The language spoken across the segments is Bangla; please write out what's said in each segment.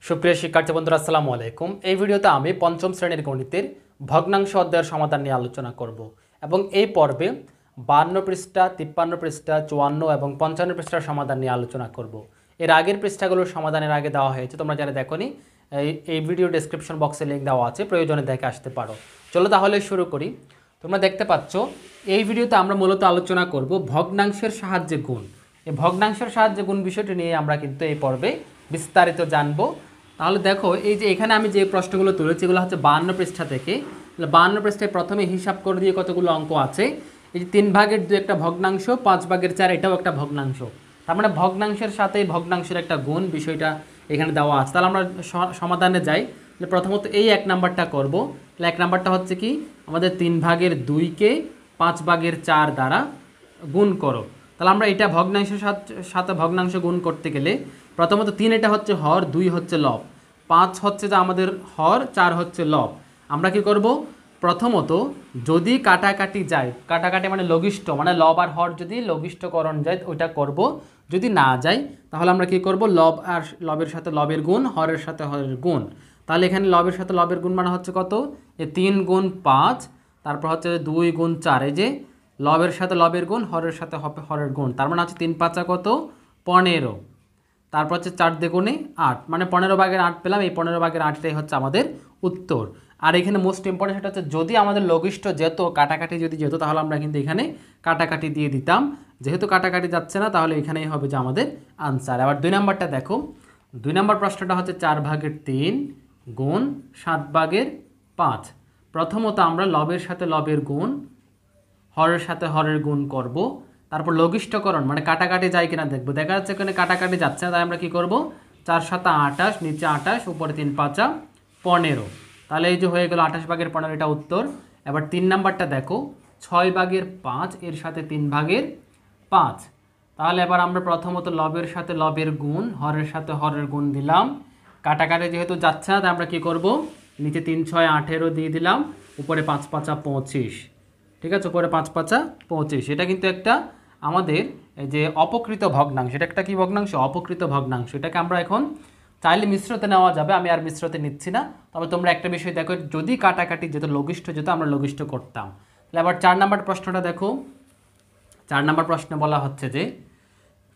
সুপ্রিয় শিক্ষার্থী বন্ধুরা আসসালামু আলাইকুম। এই ভিডিওতে আমি পঞ্চম শ্রেণীর গণিতের ভগ্নাংশ অধ্যায়ের সমাধান নিয়ে আলোচনা করব এবং এই পর্বে 52 পৃষ্ঠা, 53 পৃষ্ঠা, 54 এবং 55 পৃষ্ঠার সমাধান নিয়ে আলোচনা করব। এর আগের পৃষ্ঠাগুলোর সমাধানের আগে দেওয়া হয়েছে, তোমরা যারা দেখোনি এই ভিডিও ডেসক্রিপশন বক্সে লিঙ্ক দেওয়া আছে, প্রয়োজনে দেখে আসতে পারো। চলো তাহলে শুরু করি। তোমরা দেখতে পাচ্ছ এই ভিডিওতে আমরা মূলত আলোচনা করব ভগ্নাংশের সাহায্যে গুণ। এই ভগ্নাংশের সাহায্যে গুণ বিষয়টি নিয়ে আমরা কিন্তু এই পর্বে বিস্তারিত জানবো। তাহলে দেখো, এই যে এখানে আমি যে প্রশ্নগুলো তুলেছি এগুলো হচ্ছে 52 পৃষ্ঠা থেকে। 52 পৃষ্ঠায় প্রথমে হিসাব করে দিয়ে কতগুলো অঙ্ক আছে। এই যে 3 ভাগের 2 একটা ভগ্নাংশ, 5 ভাগের 4 এটাও একটা ভগ্নাংশ। তার মানে ভগ্নাংশের সাথে ভগ্নাংশের একটা গুণ বিষয়টা এখানে দেওয়া আছে। তাহলে আমরা সমাধানে যাই। প্রথমত এই 1 নাম্বারটা করব। তাহলে 1 নাম্বারটা হচ্ছে কি, আমাদের 3 ভাগের 2কে 5 ভাগের 4 দ্বারা গুণ করো। তাহলে আমরা এটা ভগ্নাংশের সাথে ভগ্নাংশ গুণ করতে গেলে প্রথমত 3 এটা হচ্ছে হর, 2 হচ্ছে লব, 5 হচ্ছে যে আমাদের হর, 4 হচ্ছে লব। আমরা কি করব, প্রথমত যদি কাটাকাটি যায়, কাটাকাটি মানে লঘিষ্ঠ, মানে লব আর হর যদি লঘিষ্ঠকরণ যায় ওইটা করব। যদি না যায় তাহলে আমরা কি করব, লব আর লবের সাথে লবের গুণ, হরের সাথে হরের গুণ। তাহলে এখানে লবের সাথে লবের গুণ মানে হচ্ছে কত, এই 3 গুণ 5, তারপর হচ্ছে 2 গুণ 4, এই যে লবের সাথে লবের গুণ, হরের সাথে হরের গুণ। তার মানে হচ্ছে 3 5 কত, 15। তারপর হচ্ছে 4 দ্বিগুণে 8, মানে 15 ভাগের 8 পেলাম। এই 15 ভাগের 8টাই হচ্ছে আমাদের উত্তর। আর এখানে মোস্ট ইম্পর্টেন্ট সেটা হচ্ছে যদি আমাদের লঘিষ্ঠ যেত, কাটাকাটি যদি যেত তাহলে আমরা কিন্তু এখানে কাটাকাটি দিয়ে দিতাম। যেহেতু কাটাকাটি যাচ্ছে না তাহলে এখানেই হবে যে আমাদের আনসার। আবার 2 নাম্বারটা দেখো। 2 নাম্বার প্রশ্নটা হচ্ছে 4 ভাগের 3 গুণ 7 ভাগের 5। প্রথমত আমরা লবের সাথে লবের গুণ, হরের সাথে হরের গুণ করব। তারপর লঘিষ্ঠকরণ মানে কাটাকাটি যায় কিনা দেখবো। দেখা যাচ্ছে এখানে কাটাকাটি যাচ্ছে না, তাই আমরা কি করব, 4 7 28, নিচে 28, উপরে 3 5 15। তাহলে এই যে হয়ে গেল 28 ভাগের 15, এটা উত্তর। এবার 3 নাম্বারটা দেখো, 6 ভাগের 5 এর সাথে 3 ভাগের 5। তাহলে এবার আমরা প্রথমত লবের সাথে লবের গুণ, হরের সাথে হরের গুণ দিলাম। কাটাকাটি যেহেতু যাচ্ছে না তাই আমরা কি করব, নিচে 3 6 18 দিয়ে দিলাম, উপরে 5 5 25। ঠিক আছে, উপরে 5 5 25। এটা কিন্তু একটা আমাদের এই যে অপকৃত ভগ্নাংশ, এটা একটা কি ভগ্নাংশ, অপকৃত ভগ্নাংশ। এটাকে আমরা এখন চাইলে মিশ্রতে নেওয়া যাবে, আমি আর মিশ্রতে নিচ্ছি না। তবে তোমরা একটা বিষয় দেখো, যদি কাটাকাটি যেত, লঘিষ্ঠ যেত, আমরা লঘিষ্ঠ করতাম। তাহলে আবার 4 নাম্বার প্রশ্নটা দেখো। 4 নাম্বার প্রশ্নে বলা হচ্ছে যে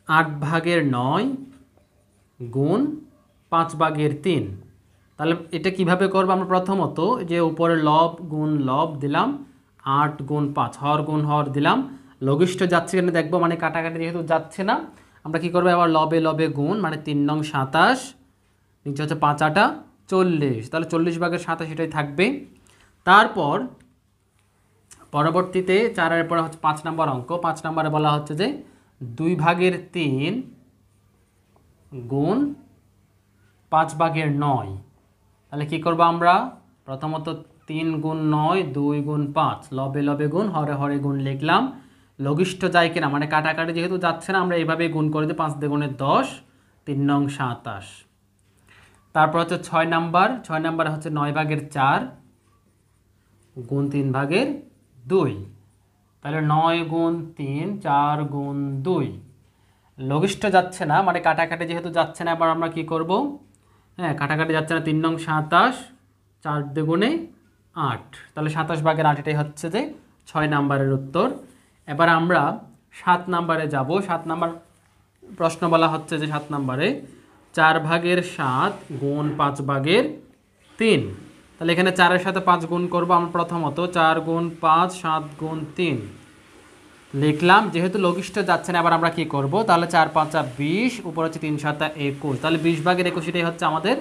8 ভাগের 9 গুণ 5 ভাগের 3। তাহলে এটা কিভাবে করবো, আমরা প্রথমত যে উপরে লব গুণ লব দিলাম, 8 গুণ 5, হর গুণ হর দিলাম। লঘিষ্ঠ যাচ্ছে কিনা দেখবো, মানে কাটাকাটি যেহেতু যাচ্ছে না আমরা কি করবো, আবার লবে লবে গুণ, মানে 3 নং 27, নিচে হচ্ছে 5 8 40। তাহলে 40 ভাগের 27 এটাই থাকবে। তারপর পরবর্তীতে 4 পরে হচ্ছে 5 নম্বর অঙ্ক। 5 নম্বরে বলা হচ্ছে যে 2 ভাগের 3 গুণ 5 ভাগের 9। তাহলে কি করবো আমরা, প্রথমত 3 গুণ 9, 2 গুণ 5, লবে লবে গুণ, হরে হরে গুণ লিখলাম। লঘিষ্ঠ যায় কিনা, মানে কাটাকাটি যেহেতু যাচ্ছে না আমরা এইভাবে গুণ করে দিই, 5 দ্বিগুণে 10, 3 নং 27। তারপর হচ্ছে 6 নাম্বার। 6 নাম্বারে হচ্ছে 9 ভাগের 4 গুণ 3 ভাগের 2। তাহলে 9 গুণ 3, 4 গুণ 2। লঘিষ্ঠ যাচ্ছে না, মানে কাটাকাটি যেহেতু যাচ্ছে না, এবার আমরা কি করব, হ্যাঁ কাটাকাটি যাচ্ছে না, 3 নং 27, 4 দ্বিগুণে 8। তাহলে 27 ভাগের 8 এটাই হচ্ছে যে 6 নাম্বারের উত্তর। এবার আমরা 7 নাম্বারে যাব। 7 নাম্বার প্রশ্ন বলা হচ্ছে যে 7 নাম্বারে 4 ভাগের 7 গুণ 5 ভাগের 3। তাহলে এখানে 4-এর সাথে 5 গুণ করবো আমরা। প্রথমত 4 গুণ 5, 7 গুণ 3 লিখলাম। যেহেতু লঘিষ্ঠ যাচ্ছে না এবার আমরা কি করব, তাহলে 4 5 20, উপর হচ্ছে 3 7 21। তাহলে 20 ভাগের 21 এটাই হচ্ছে আমাদের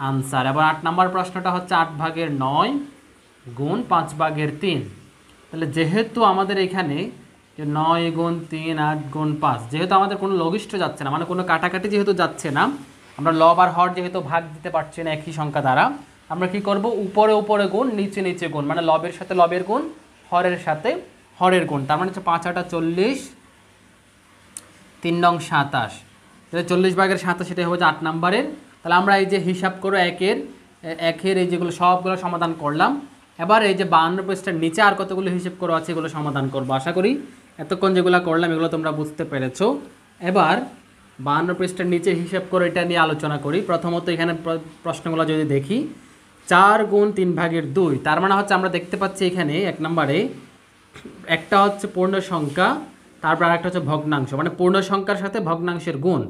আনসার। এবার 8 নাম্বার প্রশ্নটা হচ্ছে 8 ভাগের 9 গুণ 5 ভাগের 3। তাহলে যেহেতু আমাদের এখানে যে 9 গুণ 3, 8 গুণ 5, যেহেতু আমাদের কোনো লঘিষ্ঠ যাচ্ছে না, মানে কোনো কাটাকাটি যেহেতু যাচ্ছে না, আমরা লব আর হর যেহেতু ভাগ দিতে পারছি না একই সংখ্যা দ্বারা, আমরা কি করব, উপরে উপরে গুণ, নিচে নিচে গুণ, মানে লবের সাথে লবের গুণ, হরের সাথে হরের গুণ। তার মানে হচ্ছে 5 8 40, 3 নং 27। তাহলে 40 ভাগের 27 সেটাই হবে 8 নাম্বারের। তাহলে আমরা এই যে হিসাব করে একের এই যেগুলো সবগুলো সমাধান করলাম। এবার এই যে 52 পৃষ্ঠার নিচে আর কতগুলো হিসাব করা আছে এগুলো সমাধান করবো। আশা করি এতক্ষণ যেগুলো করলাম এগুলো তোমরা বুঝতে পেরেছো। এবার 52 পৃষ্ঠার নিচে হিসাব করে এটা নিয়ে আলোচনা করি। প্রথমত এখানে প্রশ্নগুলো যদি দেখি, 4 গুণ 3/2, তার মানে হচ্ছে আমরা দেখতে পাচ্ছি এখানে 1 নম্বরে একটা হচ্ছে পূর্ণ সংখ্যা, তারপর আরেকটা হচ্ছে ভগ্নাংশ, মানে পূর্ণ সংখ্যার সাথে ভগ্নাংশের গুণ।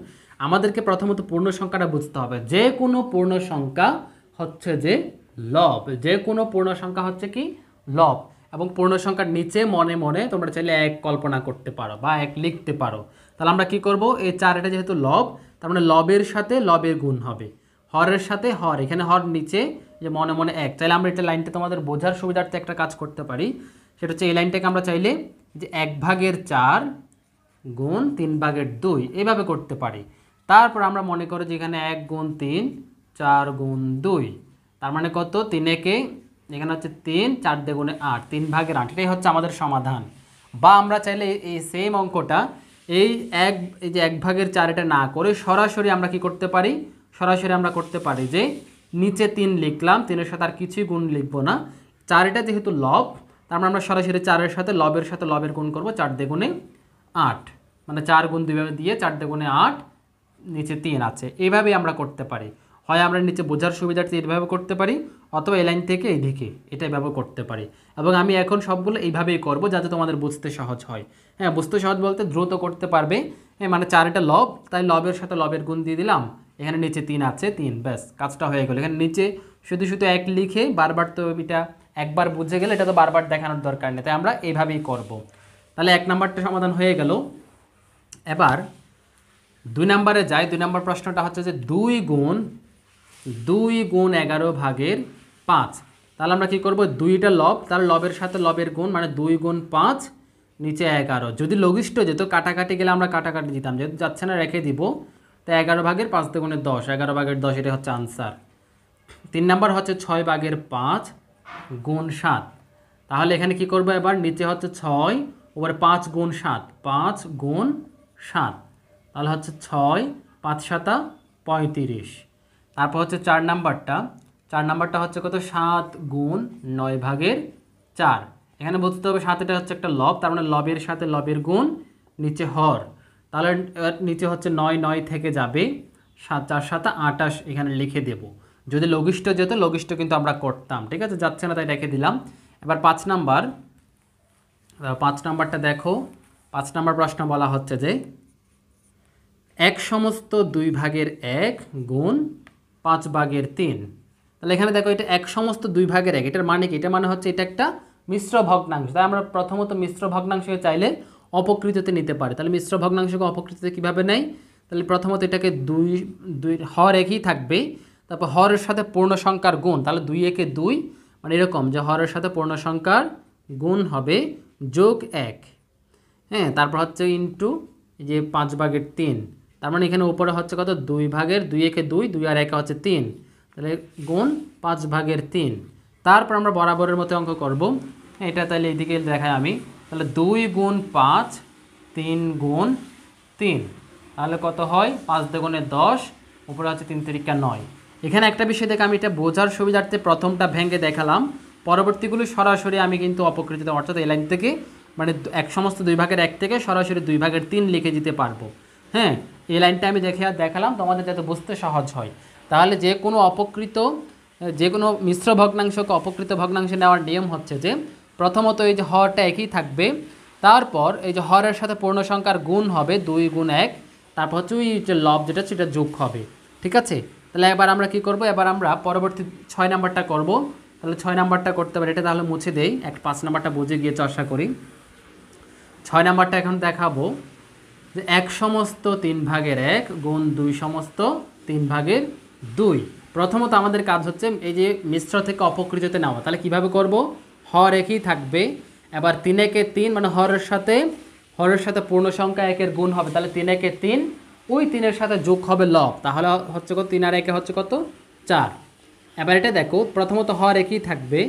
আমাদেরকে প্রথমত পূর্ণ সংখ্যাটা বুঝতে হবে। যে কোনো পূর্ণ সংখ্যা হচ্ছে যে লব, যে কোনো পূর্ণ সংখ্যা হচ্ছে কি লব। এবং পূর্ণ সংখ্যার নিচে মনে মনে তোমরা চাইলে 1 কল্পনা করতে পারো বা 1 লিখতে পারো। তাহলে আমরা কি করব, এই 4 এটা যেহেতু লব, তার মানে লবের সাথে লবের গুণ হবে, হরের সাথে হর, এখানে হর নিচে যে মনে মনে 1। চাইলে আমরা এটা লাইনটা তোমাদের বোঝার সুবিধার্থে একটা কাজ করতে পারি, সেটা হচ্ছে এই লাইনটাকে আমরা চাইলে যে 1/4 গুণ 3/2 এইভাবে করতে পারি। তারপর আমরা মনে করি যে এখানে 1 গুণ 3, 4 গুণ 2, তার মানে কত, 3 একে এখানে হচ্ছে 3, 4 দ্বিগুণে 8, 3/8, এটাই হচ্ছে আমাদের সমাধান। বা আমরা চাইলে এই সেম অঙ্কটা এই যে 1/4 এটা না করে সরাসরি আমরা কি করতে পারি, সরাসরি আমরা করতে পারি যে নিচে 3 লিখলাম, 3-এর সাথে আর কিছুই গুণ লিখবো না। 4 এটা যেহেতু লব, তার মানে আমরা সরাসরি 4-এর সাথে লবের গুণ করব, 4 দ্বিগুণে 8, মানে 4 গুণ 2 দিয়ে 4 দ্বিগুণে 8, নিচে 3 আছে। এইভাবেই আমরা করতে পারি। হয় আমরা নিচে বোঝার সুবিধার্থে এইভাবে করতে পারি, অথবা এই লাইন থেকে এইদিকে এটা এভাবে করতে পারি। এবং আমি এখন সবগুলো এইভাবেই করব যাতে তোমাদের বুঝতে সহজ হয়। হ্যাঁ, বুঝতে সহজ বলতে দ্রুত করতে পারবে। হ্যাঁ, মানে 4 এটা লব, তাই লবের সাথে লবের গুণ দিয়ে দিলাম, এখানে নিচে 3 আছে, 3, ব্যাস কাজটা হয়ে গেল। এখানে নিচে শুধু শুধু 1 লিখে বারবার তো এটা একবার বুঝে গেলে এটা তো বারবার দেখানোর দরকার নেই, তাই আমরা এইভাবেই করব। তাহলে 1 নাম্বারটা সমাধান হয়ে গেল। এবার 2 নম্বরে যাই। 2 নম্বর প্রশ্নটা হচ্ছে যে 2 গুণ 11/5। তাহলে আমরা কি করব, 2টা লব, তাহলে লবের সাথে লবের গুণ, মানে 2 গুণ 5, নিচে 11। যদি লঘিষ্ঠ যেত, কাটাকাটি গেলে আমরা কাটাকাটি দিতাম, যেহেতু যাচ্ছে না রেখে দিব, তো 11/5 দ্বিগুণে 10, 11/10, এটা হচ্ছে আনসার। 3 নম্বর হচ্ছে 6/5 গুণ 7। তাহলে এখানে কি করবো, এবার নিচে হচ্ছে 6, ওপরে 5 গুণ 7, 5 গুণ 7, তাহলে হচ্ছে 6, 5 7 35। তারপর হচ্ছে 4 নাম্বারটা হচ্ছে কত, 7 গুণ 9/4। এখানে বুঝতে হবে 7 এটা হচ্ছে একটা লব, তার মানে লবের সাথে লবের গুণ, নিচে হর, তাহলে নিচে হচ্ছে 9, 9 থেকে যাবে, 7 4 7 28 এখানে লিখে দেব। যদি লঘিষ্ঠ যেত, লঘিষ্ঠ কিন্তু আমরা করতাম, ঠিক আছে, যাচ্ছে না তাই রেখে দিলাম। এবার 5 নাম্বারটা দেখো। 5 নাম্বার প্রশ্ন বলা হচ্ছে যে 1/2 গুণ 5/3। তাহলে এখানে দেখো এটা 1/2, এটার মানে কি, এটা মানে হচ্ছে এটা একটা মিশ্র ভগ্নাংশ, তাই আমরা প্রথমত মিশ্র ভগ্নাংশকে চাইলে অপকৃততে নিতে পারি। তাহলে মিশ্র ভগ্নাংশকে অপকৃততে কীভাবে নেয়, তাহলে প্রথমত এটাকে 2 হর একই থাকবে, তারপর হরের সাথে পূর্ণ সংখ্যার গুণ, তাহলে 2 একে 2, মানে এরকম যে হরের সাথে পূর্ণ সংখ্যার গুণ হবে যোগ 1। হ্যাঁ, তারপর হচ্ছে ইন্টু যে 5/3, তার মানে এখানে উপরে হচ্ছে কত, 2 একে 2, 2 আর 1 হচ্ছে 3, তাহলে গুণ 5/3। তারপর আমরা বরাবরের মতো অঙ্ক করব। এটা তাহলে এইদিকে দেখাই আমি, তাহলে 2 গুণ 5, 3 গুণ 3, তাহলে কত হয়, 5 দ্বিগুণে 10, উপরে হচ্ছে 3 3 9। এখানে একটা বিষয় দেখে আমি এটা বোঝার সুবিধার্থে প্রথমটা ভেঙে দেখালাম, পরবর্তীগুলো সরাসরি আমি কিন্তু অপকৃত, অর্থাৎ এই লাইন থেকে মানে সমস্ত 2/1 থেকে সরাসরি 2/3 লিখে দিতে পারবো। হ্যাঁ, এই লাইনটা আমি দেখালাম তোমাদের যাতে বুঝতে সহজ হয়। তাহলে যে কোনো মিশ্র ভগ্নাংশকে অপকৃত ভগ্নাংশে নেওয়ার নিয়ম হচ্ছে যে প্রথমত এই যে হরটা একই থাকবে, তারপর এই যে হরের সাথে পূর্ণ সংখ্যার গুণ হবে 2 গুণ 1, তারপর হচ্ছে ওই যে লব যেটা সেটা যোগ হবে, ঠিক আছে। তাহলে এবার আমরা কি করব, এবার আমরা পরবর্তী 6 নাম্বারটা করব। তাহলে 6 নাম্বারটা করতে পারি, এটা তাহলে মুছে দেই, 5 নাম্বারটা বুঝে গিয়েছে আশা করি। 6 নাম্বারটা এখন দেখাবো যে 1/3 গুণ 2/3। প্রথমত আমাদের কাজ হচ্ছে এই যে মিশ্র থেকে অপকৃততে নেওয়া। তাহলে কিভাবে করব, হর একই থাকবে, এবার 3 একে 3, মানে হরের সাথে পূর্ণ সংখ্যা 1-এর গুণ হবে, তাহলে 3 একে 3, ওই 3-এর সাথে যোগ হবে লব, তাহলে হচ্ছে কত, 3 আর 1 হচ্ছে কত, 4। এবার এটা দেখো, প্রথমত হর একই থাকবে,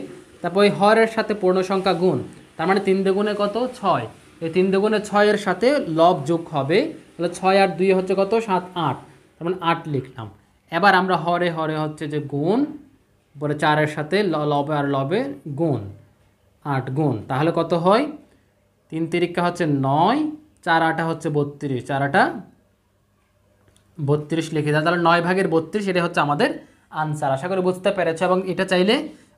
তারপর ওই হরের সাথে পূর্ণ সংখ্যা গুণ, তার মানে 3 দ্বিগুণে কত, 6, এই 3 দ্বিগুণে 6-এর সাথে লব যোগ হবে, তাহলে 6 আর 2 হচ্ছে কত, 7 8, তার মানে 8 লিখলাম। এবার আমরা হরে হচ্ছে যে গুণ, পরে 4-এর সাথে লবে আর লবে গুণ, 8 গুণ, তাহলে কত হয়, 3 তিরিকা হচ্ছে 9, 4 8 হচ্ছে 32, 4 8 32 লিখে দাও, তাহলে 9 ভাগের 32 এটা হচ্ছে আমাদের আনসার। আশা করি বুঝতে পেরেছো। এবং এটা চাইলে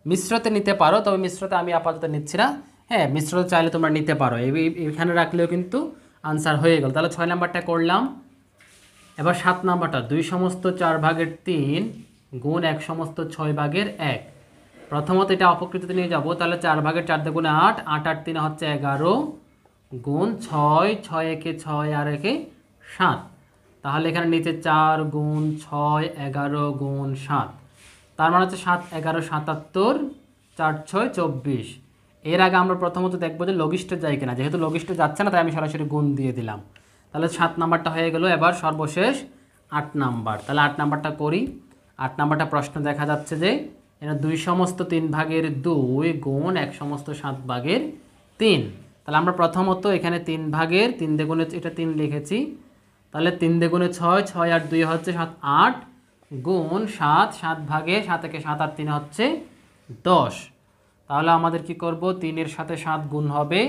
মিশ্রতে নিতে পারো, তবে মিশ্রতে আমি আপাতত নিচ্ছি না। হ্যাঁ, মিশ্রতে চাইলে তোমরা নিতে পারো, এখানে রাখলেও কিন্তু আনসার হয়ে গেল। তাহলে 6 নাম্বারটা করলাম। এবার 7 নাম্বারটা 2 সমস্ত 4 ভাগের 3 গুণ 1 সমস্ত 6 ভাগের 1। প্রথমত এটা অপকৃততে নিয়ে যাব, তাহলে 4 ভাগের 4 দুগুণে 8, 8 আর 3 হচ্ছে 11 গুণ 6, 6 একে 6 আর একে 7। তাহলে এখানে নিচে 4 গুণ 6, 11 গুণ 7, তার মানে হচ্ছে 7 11 77, 4 6 24। এর আগে আমরা প্রথমত দেখবো যে লঘিষ্ঠ যায় কিনা, যেহেতু লঘিষ্ঠ যাচ্ছে না তাই আমি সরাসরি গুণ দিয়ে দিলাম। তাহলে 7 নাম্বারটা হয়ে গেল। এবার সর্বশেষ 8 নাম্বার, তাহলে 8 নাম্বারটা করি। 8 নাম্বারটা প্রশ্ন দেখা যাচ্ছে যে এটা 2 সমস্ত 3 ভাগের 2 গুণ 1 সমস্ত 7 ভাগের 3। তাহলে আমরা প্রথমত এখানে 3 ভাগের 3 দ্বিগুণে এটা 3 লিখেছি, তাহলে 3 দ্বিগুণে 6, 6 আর 2 হচ্ছে 7, 8 গুণ 7, 7 ভাগে 7 একে 7 আর 3 হচ্ছে 10। তাহলে আমাদের কি করব, 3 এর সাথে 7 গুণ হবে,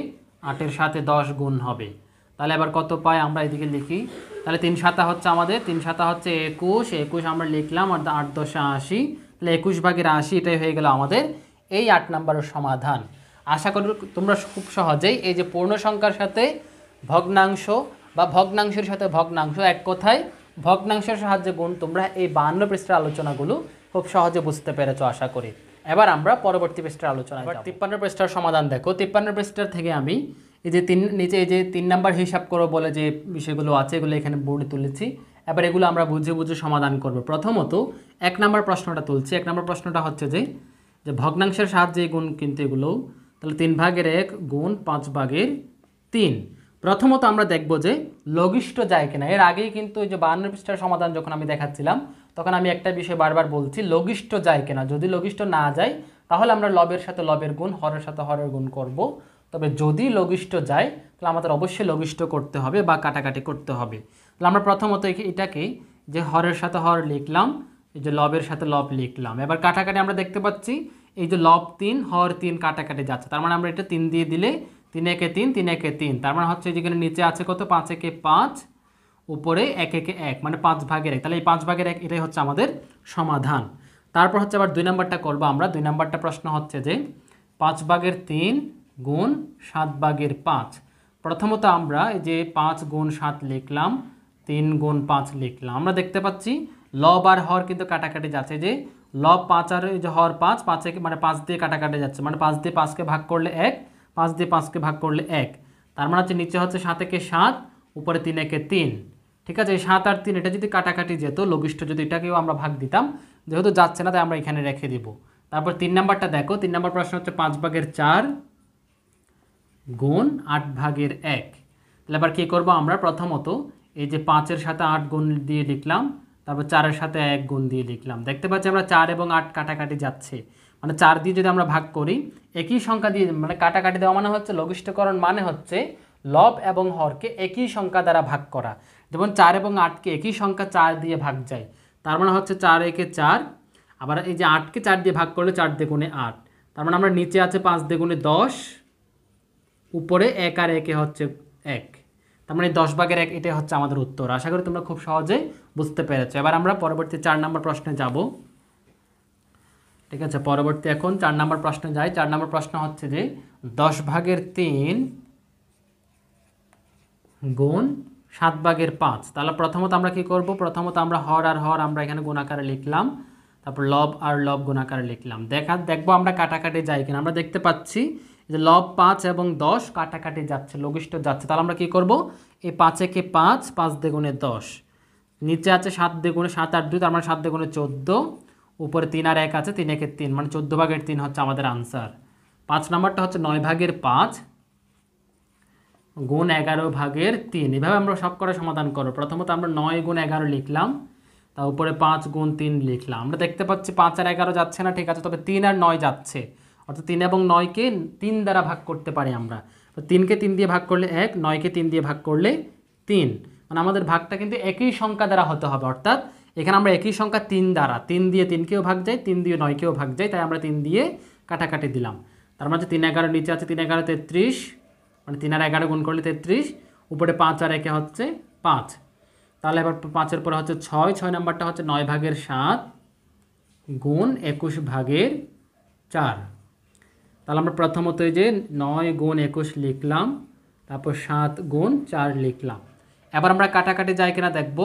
8 এর সাথে 10 গুণ হবে। তাহলে এবার কত পাই আমরা এদিকে লিখি। তাহলে 3 7 হচ্ছে আমাদের 3 7 হচ্ছে 21, 21 আমরা লিখলাম, আর 8 10 80, তাহলে 21 ভাগের 80 এটাই হয়ে গেল আমাদের এই 8 নম্বরের সমাধান। আশা করি তোমরা খুব সহজেই এই যে পূর্ণ সংখ্যার সাথে ভগ্নাংশ বা ভগ্নাংশের সাথে ভগ্নাংশ, এক কথায় ভগ্নাংশের সাহায্যে গুণ, তোমরা এই 52 পৃষ্ঠার আলোচনাগুলো খুব সহজে বুঝতে পেরেছো আশা করি। এবার আমরা পরবর্তী পৃষ্ঠার আলোচনায় যাব। 53 পৃষ্ঠার সমাধান দেখো। 53 পৃষ্ঠার থেকে আমি এই যে নিচে এই যে 3 নাম্বার হিসাব করো বলে যে বিষয়গুলো আছে এগুলো এখানে বোর্ডে তুলেছি। এবার এগুলো আমরা বুঝে বুঝে সমাধান করব। প্রথমত 1 নাম্বার প্রশ্নটা তুলছি। 1 নাম্বার প্রশ্নটা হচ্ছে যে ভগ্নাংশের সাহায্যে গুণ কিন্তু এগুলো, তাহলে 3 ভাগের 1 গুণ 5 ভাগের 3। প্রথমত আমরা দেখব যে লঘিষ্ঠ যায় কিনা। এর আগেই কিন্তু ওই যে 52 পৃষ্ঠার সমাধান যখন আমি দেখাচ্ছিলাম তখন আমি একটা বিষয় বারবার বলছি, লঘিষ্ঠ যায় কিনা। যদি লঘিষ্ঠ না যায় তাহলে আমরা লবের সাথে লবের গুণ, হরের সাথে হরের গুণ করব। তবে যদি লঘিষ্ঠ যায় তাহলে আমাদের অবশ্যই লঘিষ্ঠ করতে হবে বা কাটাকাটি করতে হবে। তাহলে আমরা প্রথমত এটাকে যে হরের সাথে হর লিখলাম, এই যে লবের সাথে লব লিখলাম। এবার কাটাকাটি আমরা দেখতে পাচ্ছি এই যে লব 3 হর 3 কাটাকাটি যাচ্ছে, তার মানে আমরা এটা 3 দিয়ে দিলে 3 একে 3, 3 একে 3, তার মানে হচ্ছে যেখানে নিচে আছে কত 5 একে 5, উপরে 1 একে 1, মানে 5 ভাগের 1। তাহলে এই 5 ভাগের 1 এটাই হচ্ছে আমাদের সমাধান। তারপর হচ্ছে আবার 2 নাম্বারটা করবো আমরা। 2 নাম্বারটা প্রশ্ন হচ্ছে যে 5 ভাগের 3 গুণ 7 ভাগের 5। প্রথমত আমরা এই যে 5 গুণ 7 লিখলাম, 3 গুণ 5 লিখলাম। আমরা দেখতে পাচ্ছি লব আর হর কিন্তু কাটাকাটি যাচ্ছে, যে লব 5 আর এই যে হর 5, 5 একে মানে 5 দিয়ে কাটাকাটি যাচ্ছে, মানে 5 দিয়ে 5কে ভাগ করলে 1, 5 দিয়ে 5কে ভাগ করলে 1, তার মানে হচ্ছে নিচে হচ্ছে 7 একে 7, উপরে 3 একে 3। ঠিক আছে, এই 7 আর 3 এটা যদি কাটাকাটি যেত, লঘিষ্ঠ যদি এটাকেও আমরা ভাগ দিতাম, যেহেতু যাচ্ছে না তাই আমরা এখানে রেখে দিব। তারপর 3 নাম্বারটা দেখো। 3 নাম্বার প্রশ্ন হচ্ছে 5 ভাগের 4 গুণ 8 ভাগের 1। তাহলে এবার কী করবো আমরা, প্রথমত এই যে 5-এর সাথে 8 গুণ দিয়ে লিখলাম, তারপর 4-এর সাথে 1 গুণ দিয়ে লিখলাম। দেখতে পাচ্ছি আমরা 4 এবং 8 কাটাকাটি যাচ্ছে, মানে 4 দিয়ে যদি আমরা ভাগ করি একই সংখ্যা দিয়ে, মানে কাটাকাটি দেওয়া মানে হচ্ছে লঘিষ্ঠকরণ, মানে হচ্ছে লব এবং হরকে একই সংখ্যা দ্বারা ভাগ করা। যেমন 4 এবং 8কে একই সংখ্যা 4 দিয়ে ভাগ যায়, তার মানে হচ্ছে 4 একে 4, আবার এই যে 8কে 4 দিয়ে ভাগ করলে 4 দ্বিগুণে 8, তার মানে আমরা নিচে আছে 5 দ্বিগুণে 10, উপরে 1 আর 1 হচ্ছে 1, তার মানে 10 ভাগের 1 এটাই হচ্ছে আমাদের উত্তর। আশা করি তোমরা খুব সহজে বুঝতে পেরেছো। এবার আমরা পরবর্তী 4 নম্বর প্রশ্নে যাব। ঠিক আছে, পরবর্তী এখন 4 নম্বর প্রশ্নে যাই। 4 নম্বর প্রশ্ন হচ্ছে যে 10 ভাগের 3 গুণ 7 ভাগের 5। তাহলে প্রথমত আমরা কি করব, প্রথমত আমরা হর আর হর আমরা এখানে গুণাকারে লিখলাম, তারপর লব আর লব গুণাকারে লিখলাম। দেখবো আমরা কাটাকাটি যায় কিনা। আমরা দেখতে পাচ্ছি যে লব 5 এবং 10 কাটাকাটি যাচ্ছে, লঘিষ্ঠ যাচ্ছে। তাহলে আমরা কি করব, এই 5 একে 5, 5 দ্বিগুণে 10, নিচে আছে 7 দ্বিগুণে 7 আর 2, তার মানে 7 দ্বিগুণে 14, উপরে 3 আর 1 আছে, 3 একে 3, মানে 14 ভাগের 3 হচ্ছে আমাদের আনসার। 5 নাম্বারটা হচ্ছে 9 ভাগের 5 গুণ 11 ভাগের 3। এভাবে আমরা সব করে সমাধান করব। প্রথমত আমরা 9 গুণ 11 লিখলাম, তার উপরে 5 গুণ 3 লিখলাম। আমরা দেখতে পাচ্ছি 5 আর 11 যাচ্ছে না, ঠিক আছে, তবে 3 আর 9 যাচ্ছে, অর্থাৎ 3 এবং 9কে 3 দ্বারা ভাগ করতে পারি আমরা। তো 3কে 3 দিয়ে ভাগ করলে 1, 9কে 3 দিয়ে ভাগ করলে 3, মানে আমাদের ভাগটা কিন্তু একই সংখ্যা দ্বারা হতে হবে, অর্থাৎ এখানে আমরা একই সংখ্যা 3 দ্বারা, 3 দিয়ে 3কেও ভাগ যায়, 3 দিয়ে 9কেও ভাগ যায়, তাই আমরা 3 দিয়ে কাটাকাটি দিলাম। তার মানে 3 11 নিচে আছে 3 11 33, মানে 3 আর 11 গুণ করলে 33, উপরে 5 আর 1 হচ্ছে 5, তাহলে এবার 5-এর পরে হচ্ছে 6, 6 নাম্বারটা হচ্ছে 9 ভাগের 7 গুণ 21 ভাগের 4। তাহলে আমরা প্রথমত এই যে 9 গুণ 21 লিখলাম, তারপর 7 গুণ 4 লিখলাম। এবার আমরা কাটাকাটি যায় কিনা দেখব।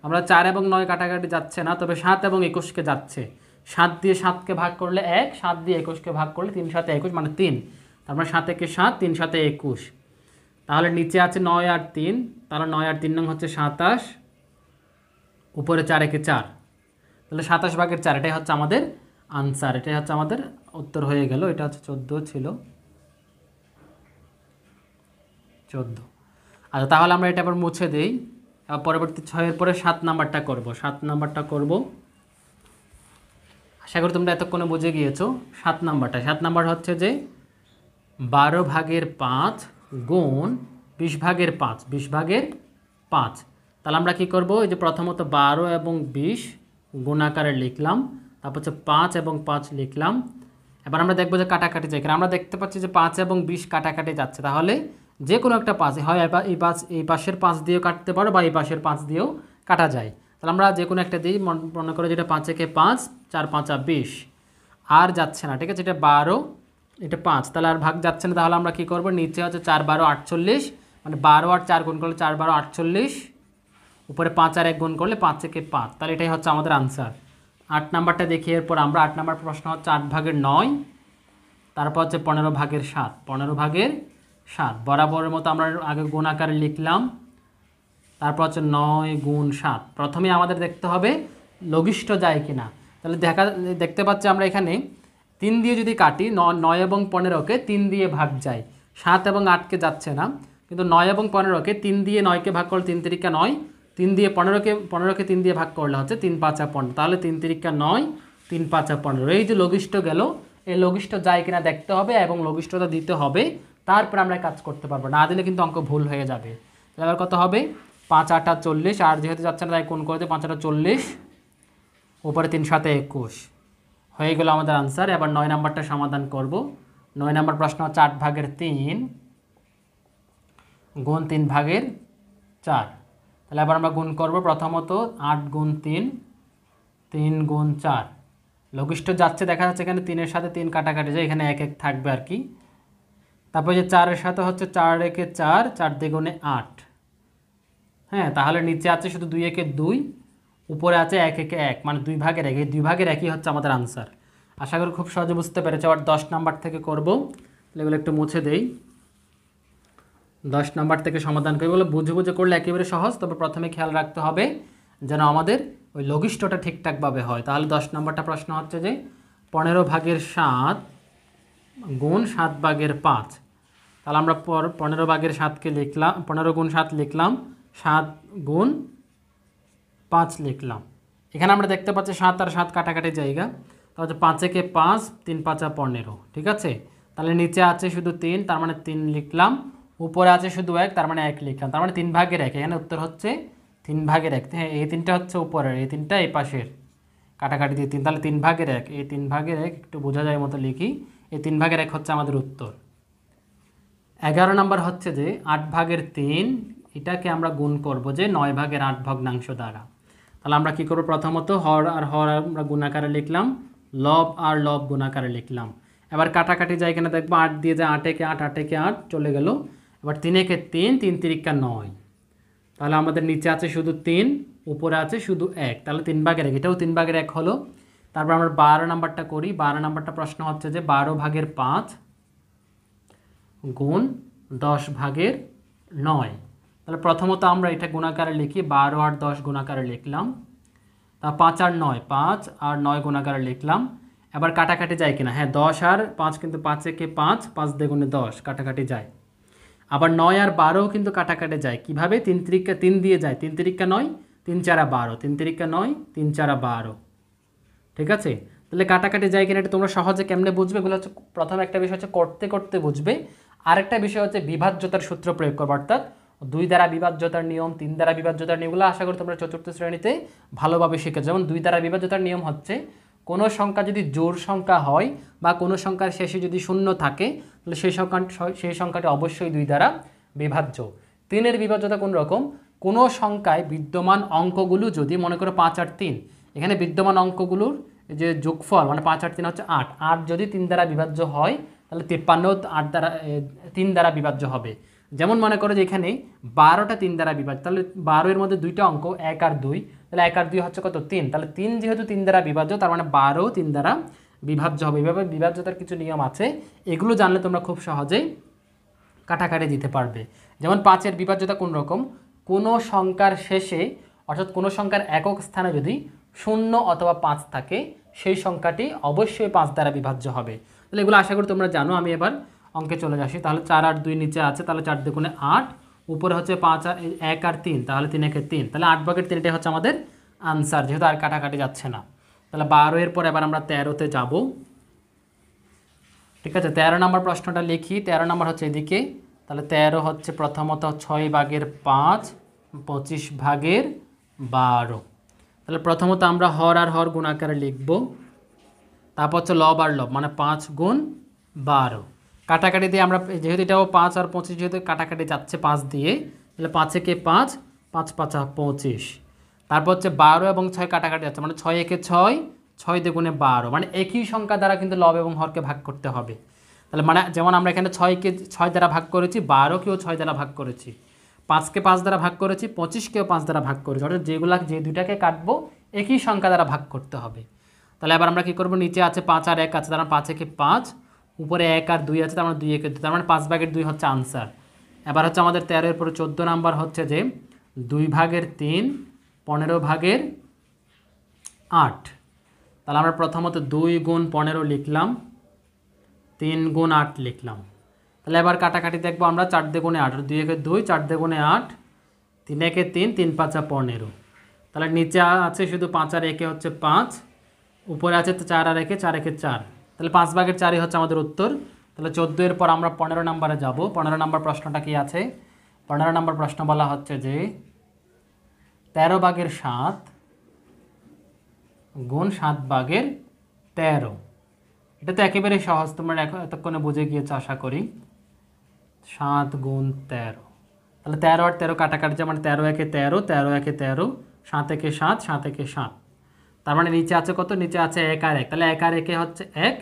আমরা 4 এবং 9 কাটাকাটি যাচ্ছে না, তবে 7 এবং 21কে যাচ্ছে। 7 দিয়ে 7কে ভাগ করলে 1, 7 দিয়ে 21কে ভাগ করলে 3 7 21 মানে 3। তারপর 7 একে 7, 3 7 21। তাহলে নিচে আছে 9 আর 3, তাহলে 9 আর 3 নং হচ্ছে 27, উপরে 4 একে 4, তাহলে 27 ভাগের 4, এটাই হচ্ছে আমাদের আনসার, এটাই হচ্ছে আমাদের উত্তর হয়ে গেল। এটা হচ্ছে 14 ছিল, 14। আচ্ছা, তাহলে আমরা এটা আবার মুছে দেই। পরবর্তী 6-এর পরে 7 নাম্বারটা করব, 7 নাম্বারটা করব। আশা করি তোমরা এতক্ষণে বুঝে গিয়েছো 7 নাম্বারটা। 7 নাম্বার হচ্ছে যে 12 ভাগের 5 গুণ 20 ভাগের 5, 20 ভাগের 5। তাহলে আমরা কী করব, এই যে প্রথমত 12 এবং 20 গুণ আকারে লিখলাম, তারপর হচ্ছে 5 এবং 5 লিখলাম। এবার আমরা দেখবো যে কাটাকাটি যায়, আমরা দেখতে পাচ্ছি যে 5 এবং 20 কাটাকাটি যাচ্ছে। তাহলে যে কোনো একটা 5 হয়, এই পাশের 5 দিয়েও কাটতে পারো বা এই পাশের 5 দিয়েও কাটা যায়। তাহলে আমরা যে কোনো একটা দিই, মনে করো যেটা 5 একে 5, 4 5 20, আর যাচ্ছে না, ঠিক আছে। এটা 12, এটা 5, তাহলে আর ভাগ যাচ্ছে না। তাহলে আমরা কী করবো, নিচে হচ্ছে 4 12 48, মানে 12 আর 4 গুণ করলে 4 12 48, উপরে 5 আর 1 গুণ করলে 5 একে 5। তাহলে এটাই হচ্ছে আমাদের আনসার। 8 নাম্বারটা দেখি। এরপর আমরা 8 নাম্বার প্রশ্ন হচ্ছে 8 ভাগের 9, তারপর হচ্ছে 15 ভাগের 7, 15 ভাগের 7 বরাবরের মতো আমরা আগে গুণ আকারে লিখলাম, তারপর হচ্ছে 9 গুণ 7। প্রথমে আমাদের দেখতে হবে লঘিষ্ঠ যায় কিনা। তাহলে দেখতে পাচ্ছি আমরা এখানে 3 দিয়ে যদি কাটি, 9 এবং 15কে 3 দিয়ে ভাগ যায়, 7 এবং 8কে যাচ্ছে না। কিন্তু 9 এবং 15কে 3 দিয়ে 9কে ভাগ করলে 3 তিরিকা 9, 3 দিয়ে 15কে 3 দিয়ে ভাগ করলে হচ্ছে 3 5 15, তাহলে 3 তিরিকা 9, 3 5 15। এই যে লঘিষ্ঠ গেল, এই লঘিষ্ঠ যায় কিনা দেখতে হবে এবং লঘিষ্ঠতা দিতে হবে, তারপর আমরা কাজ করতে পারবো। না দিলে কিন্তু অঙ্ক ভুল হয়ে যাবে। এবার কত হবে, 5 8 40, আর যেহেতু যাচ্ছে না তাই কোন করে দেয়, 5 8 40, উপরে 3 7 21 হয়ে গেল আমাদের আনসার। এবার 9 নাম্বারটা সমাধান করব। 9 নাম্বার প্রশ্ন হচ্ছে 8 ভাগের 3 গুণ 3 ভাগের 4। তাহলে এবার আমরা গুণ করব। প্রথমত 8 গুণ 3, 3 গুণ 4, লঘিষ্ঠ যাচ্ছে, দেখা যাচ্ছে এখানে 3-এর সাথে 3 কাটাকাটি যায়, এখানে 1 1 থাকবে আর কি। তারপর যে 4-এর সাথে হচ্ছে 4 একে 4, 4 দ্বিগুণে 8। হ্যাঁ, তাহলে নিচে আছে শুধু 2 একে 2, উপরে আছে 1 একে 1, মানে 2 ভাগের 1, এই 2 ভাগের 1ই হচ্ছে আমাদের আনসার। আশা করি খুব সহজে বুঝতে পেরেছে। আবার 10 নাম্বার থেকে করব, এগুলো একটু মুছে দেই। 10 নাম্বার থেকে সমাধান করি, বলে বুঝে বুঝে করলে একেবারে সহজ, তবে প্রথমে খেয়াল রাখতে হবে যেন আমাদের ওই লঘিষ্ঠটা ঠিকঠাকভাবে হয়। তাহলে 10 নাম্বারটা প্রশ্ন হচ্ছে যে 15 ভাগের 7 গুণ 7 ভাগের 5। তাহলে আমরা 15 ভাগের 7কে লিখলাম, 15 গুণ 7 লিখলাম, 7 গুণ 5 লিখলাম। এখানে আমরা দেখতে পাচ্ছি 7 আর 7 কাটাকাটি জায়গা, তাহলে 5 একে 5, 3 5 15, ঠিক আছে। তাহলে নিচে আছে শুধু 3, তার মানে 3 লিখলাম, উপরে আছে শুধু 1, তার মানে 1 লিখলাম, তার মানে 3 ভাগের 1। এখানে উত্তর হচ্ছে 3 ভাগের 1। হ্যাঁ, এই 3টা হচ্ছে উপরের, এই 3টা এই পাশের, কাটাকাটি দিয়ে 3, তাহলে 3 ভাগের 1, এই 3 ভাগের 1 একটু বোঝা যায় মতো লিখি, এই 3 ভাগের 1 হচ্ছে আমাদের উত্তর। 11 নাম্বার হচ্ছে যে 8 ভাগের 3, এটাকে আমরা গুণ করব যে 9 ভাগের 8 ভগ্নাংশ দ্বারা। তাহলে আমরা কি করব, প্রথমত হর আর হর আমরা গুণাকারে লিখলাম, লব আর লব গুণাকারে লিখলাম। এবার কাটাকাটি যায় কিনা দেখবো, 8 দিয়ে যায় 8 একে 8, 8 একে 8 চলে গেল। এবার 3 একে 3, 3 তিরিকা 9, তাহলে আমাদের নিচে আছে শুধু 3, উপরে আছে শুধু 1, তাহলে 3 ভাগের 1, এটাও 3 ভাগের 1 হলো। তারপর আমরা 12 নাম্বারটা করি। 12 নাম্বারটা প্রশ্ন হচ্ছে যে 12 ভাগের 5 গুণ 10 ভাগের 9। তাহলে প্রথমত আমরা এটা গুণাকারে লিখি, 12 আর 10 গুণাকারে লিখলাম, তা 5 আর 9, 5 আর 9 গুণাকারে লিখলাম। এবার কাটাকাটি যায় কিনা, হ্যাঁ 10 আর 5 কিন্তু 5 একে 5, 5 দ্বিগুণে 10, কাটাকাটি যায়। আবার 9 আর 12ও কিন্তু কাটাকাটি যায়, কিভাবে, 3 তিরিকা 3 দিয়ে যায়, 3 তিরিকা 9, 3 4 12, 3 তিরিকা 9, 3 4 12, ঠিক আছে। তাহলে কাটাকাটি যায় কিনা এটা তোমরা সহজে কেমনে বুঝবে, এগুলো হচ্ছে প্রথম একটা বিষয় হচ্ছে করতে করতে বুঝবে, আরেকটা বিষয় হচ্ছে বিভাজ্যতার সূত্র প্রয়োগ করবো, অর্থাৎ 2 দ্বারা বিভাজ্যতার নিয়ম, 3 দ্বারা বিভাজ্যতার নিয়মগুলো আশা করি তোমরা চতুর্থ শ্রেণীতে ভালোভাবে শিখেছো। যেমন 2 দ্বারা বিভাজ্যতার নিয়ম হচ্ছে, কোনো সংখ্যা যদি জোড় সংখ্যা হয় বা কোনো সংখ্যার শেষে যদি শূন্য থাকে, তাহলে সেই সংখ্যাটি অবশ্যই 2 দ্বারা বিভাজ্য। 3-এর বিভাজ্যতা কোন রকম, কোনো সংখ্যায় বিদ্যমান অঙ্কগুলো যদি মনে করো 5 আর 3, এখানে বিদ্যমান অঙ্কগুলোর যে যোগফল মানে 5 আর 3 হচ্ছে 8, 8 যদি 3 দ্বারা বিভাজ্য হয় তাহলে 53ও 8 দ্বারা 3 দ্বারা বিভাজ্য হবে। যেমন মনে করো যে এখানে 12টা 3 দ্বারা বিভাজ্য, তাহলে 12 এর মধ্যে দুইটা অঙ্ক 1 আর 2, তাহলে 1 আর 2 হচ্ছে কত 3, তাহলে 3 যেহেতু 3 দ্বারা বিভাজ্য তার মানে 12ও 3 দ্বারা বিভাজ্য হবে। এইভাবে বিভাজ্যতার কিছু নিয়ম আছে, এগুলো জানলে তোমরা খুব সহজেই কাটাকাটি দিতে পারবে। যেমন 5-এর বিভাজ্যতা কোন রকম, কোনো সংখ্যার শেষে অর্থাৎ কোনো সংখ্যার একক স্থানে যদি 0 অথবা 5 থাকে সেই সংখ্যাটি অবশ্যই 5 দ্বারা বিভাজ্য হবে। তাহলে এগুলো আশা করি তোমরা জানো। আমি এবার অঙ্কে চলে আসি। তাহলে 4 আর 2 নিচে আছে, তাহলে 4 দুগুণে 8, উপরে হচ্ছে 5 আর 1 আর 3, তাহলে 3 একে 3, তাহলে 8/3 হচ্ছে আমাদের আনসার, যেহেতু আর কাটাকাটি যাচ্ছে না। তাহলে 12 এর পর এবার আমরা 13তে যাব। ঠিক আছে, 13 নম্বর প্রশ্নটা লিখি। 13 নম্বর হচ্ছে এদিকে, তাহলে 13 হচ্ছে প্রথমত 6/5, 25/12। তাহলে প্রথমত আমরা হর আর হর গুণ আকারে লিখব, তারপর হচ্ছে লব আর লব মানে 5 গুণ 12। কাটাকাটি দিয়ে আমরা যেহেতু এটাও 5 আর 25 যেহেতু কাটাকাটি যাচ্ছে 5 দিয়ে, তাহলে 5 একে 5, 5 5 25। তারপর হচ্ছে 12 এবং 6 কাটাকাটি যাচ্ছে মানে 6 একে 6, 6 দুগুণে 12, মানে একই সংখ্যা দ্বারা কিন্তু লব এবং হরকে ভাগ করতে হবে। তাহলে মানে যেমন আমরা এখানে 6কে 6 দ্বারা ভাগ করেছি, 12কেও 6 দ্বারা ভাগ করেছি, 5কে 5 দ্বারা ভাগ করেছি, 25কেও 5 দ্বারা ভাগ করেছি, অর্থাৎ যে দুইটাকে কাটবো একই সংখ্যা দ্বারা ভাগ করতে হবে। তাহলে এবার আমরা কী করবো, নিচে আছে 5 আর 1 আছে, তার মানে 5 একে 5, উপরে 1 আর 2 আছে, তার মানে 2 একে 2, তার মানে 5/2 হচ্ছে আনসার। এবার হচ্ছে আমাদের 13 এর পরে 14 নাম্বার হচ্ছে যে 2/3, 15/8। তাহলে আমরা প্রথমত 2 গুণ 15 লিখলাম, 3 গুণ 8 লিখলাম। তাহলে এবার কাটাকাটি দেখবো আমরা, 4 দুগুণে 8, 2 একে 2, 4 দুগুণে 8, 3 একে 3, 3 5 15। তাহলে নিচে আছে শুধু 5 আর 1 হচ্ছে 5, উপরে আছে 4 আর 1, 4 একে 4, তাহলে 5/4 হচ্ছে আমাদের উত্তর। তাহলে 14 এর পর আমরা 15 নম্বরে যাব। 15 নম্বর প্রশ্নটা কি আছে, 15 নম্বর প্রশ্ন বলা হচ্ছে যে 13/7 গুণ 7/13। এটা তো একেবারে সহজ, তোমরা এতক্ষণে বুঝে গিয়েছো আশা করি। 7 গুণ 13, তাহলে 13 আর 13 কাটাকাটি যায় মানে 13 একে 13, 13 একে 13, 7 একে 7, 7 একে 7। তার মানে নিচে আছে কত, নিচে আছে 1 আর 1, তাহলে 1 আর 1 হচ্ছে 1,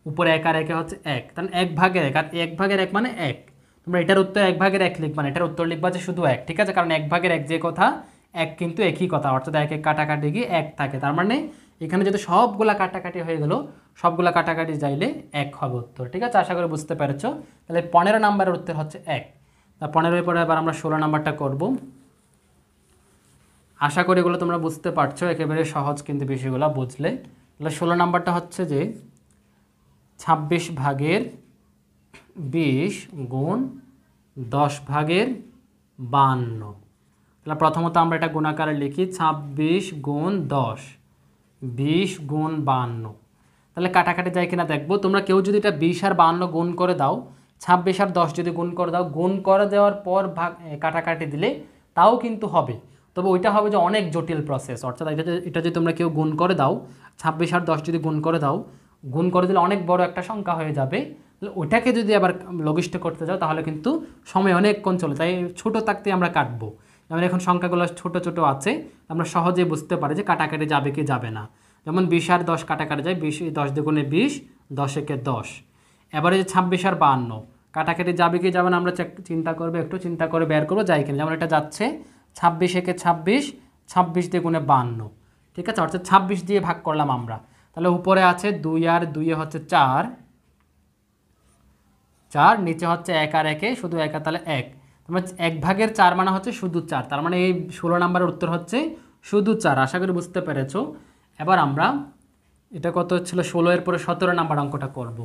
উপরে 1 আর 1 হচ্ছে 1, তাহলে 1/1, আর 1/1 মানে 1। তোমরা এটার উত্তর 1/1 লিখবা না, এটার উত্তর লিখবা যে শুধু 1, ঠিক আছে, কারণ 1/1 যে কথা 1 কিন্তু একই কথা, অর্থাৎ 1 কাটাকাটি গিয়ে 1 থাকে, তার মানে এখানে যদি সবগুলা কাটাকাটি হয়ে গেল, সবগুলা কাটাকাটি যাইলে 1 হবে উত্তর। ঠিক আছে, আশা করি বুঝতে পেরেছো। তাহলে 15 নম্বরের উত্তর হচ্ছে 1। তা 15 এর পরে এবার আমরা 16 নম্বরটা করব। আশা করি এগুলো তোমরা বুঝতে পারছো, একেবারে সহজ কিন্তু বিষয়গুলো বুঝলে। তাহলে 16 নম্বরটা হচ্ছে যে 26/20 গুণ 10/52। তাহলে প্রথমত আমরা এটা গুণাকারে লিখি, 26 গুণ 10, 20 গুণ 52। তাহলে কাটাকাটি যায় কিনা দেখবো। তোমরা কেউ যদি এটা 20 আর 52 গুণ করে দাও, 26 আর 10 যদি গুণ করে দাও, গুণ করে দেওয়ার পর কাটাকাটি দিলে তাও কিন্তু হবে, তবে ওইটা হবে যে অনেক জটিল প্রসেস। অর্থাৎ এটা যদি তোমরা কেউ গুণ করে দাও, 26 আর 10 যদি গুণ করে দাও, গুণ করে দিলে অনেক বড় একটা সংখ্যা হয়ে যাবে। তাহলে ওইটাকে যদি আবার লঘিষ্ঠ করতে যাও তাহলে কিন্তু সময় অনেকক্ষণ চলে, তাই ছোটো থাকতে আমরা কাটবো। যেমন এখন সংখ্যাগুলো ছোট ছোট আছে, আমরা সহজে বুঝতে পারি যে কাটাকাটি যাবে কি যাবে না। যেমন 20 আর 10 কাটাকাটি যায়, 20 10 দুগুণে 20, 10 একে 10। এবারে যে 26 আর 52 কাটাকাটি যাবে কি যাবে না আমরা চিন্তা করবো, একটু চিন্তা করে বের করবো যায় কিনা। যেমন এটা যাচ্ছে 26 একে 26, 26 দুগুণে 52, ঠিক আছে, অর্থাৎ 26 দিয়ে ভাগ করলাম আমরা। তাহলে উপরে আছে 2 আর 2 হচ্ছে 4, 4, নিচে হচ্ছে 1 আর 1 শুধু 1, তাহলে 1, তোমরা 1/4 মানে হচ্ছে শুধু 4, তার মানে এই 16 নম্বরের উত্তর হচ্ছে শুধু 4। আশা করি বুঝতে পেরেছো। এবার আমরা এটা কত ছিল 16 এর পরে 17 নম্বর অঙ্কটা করব।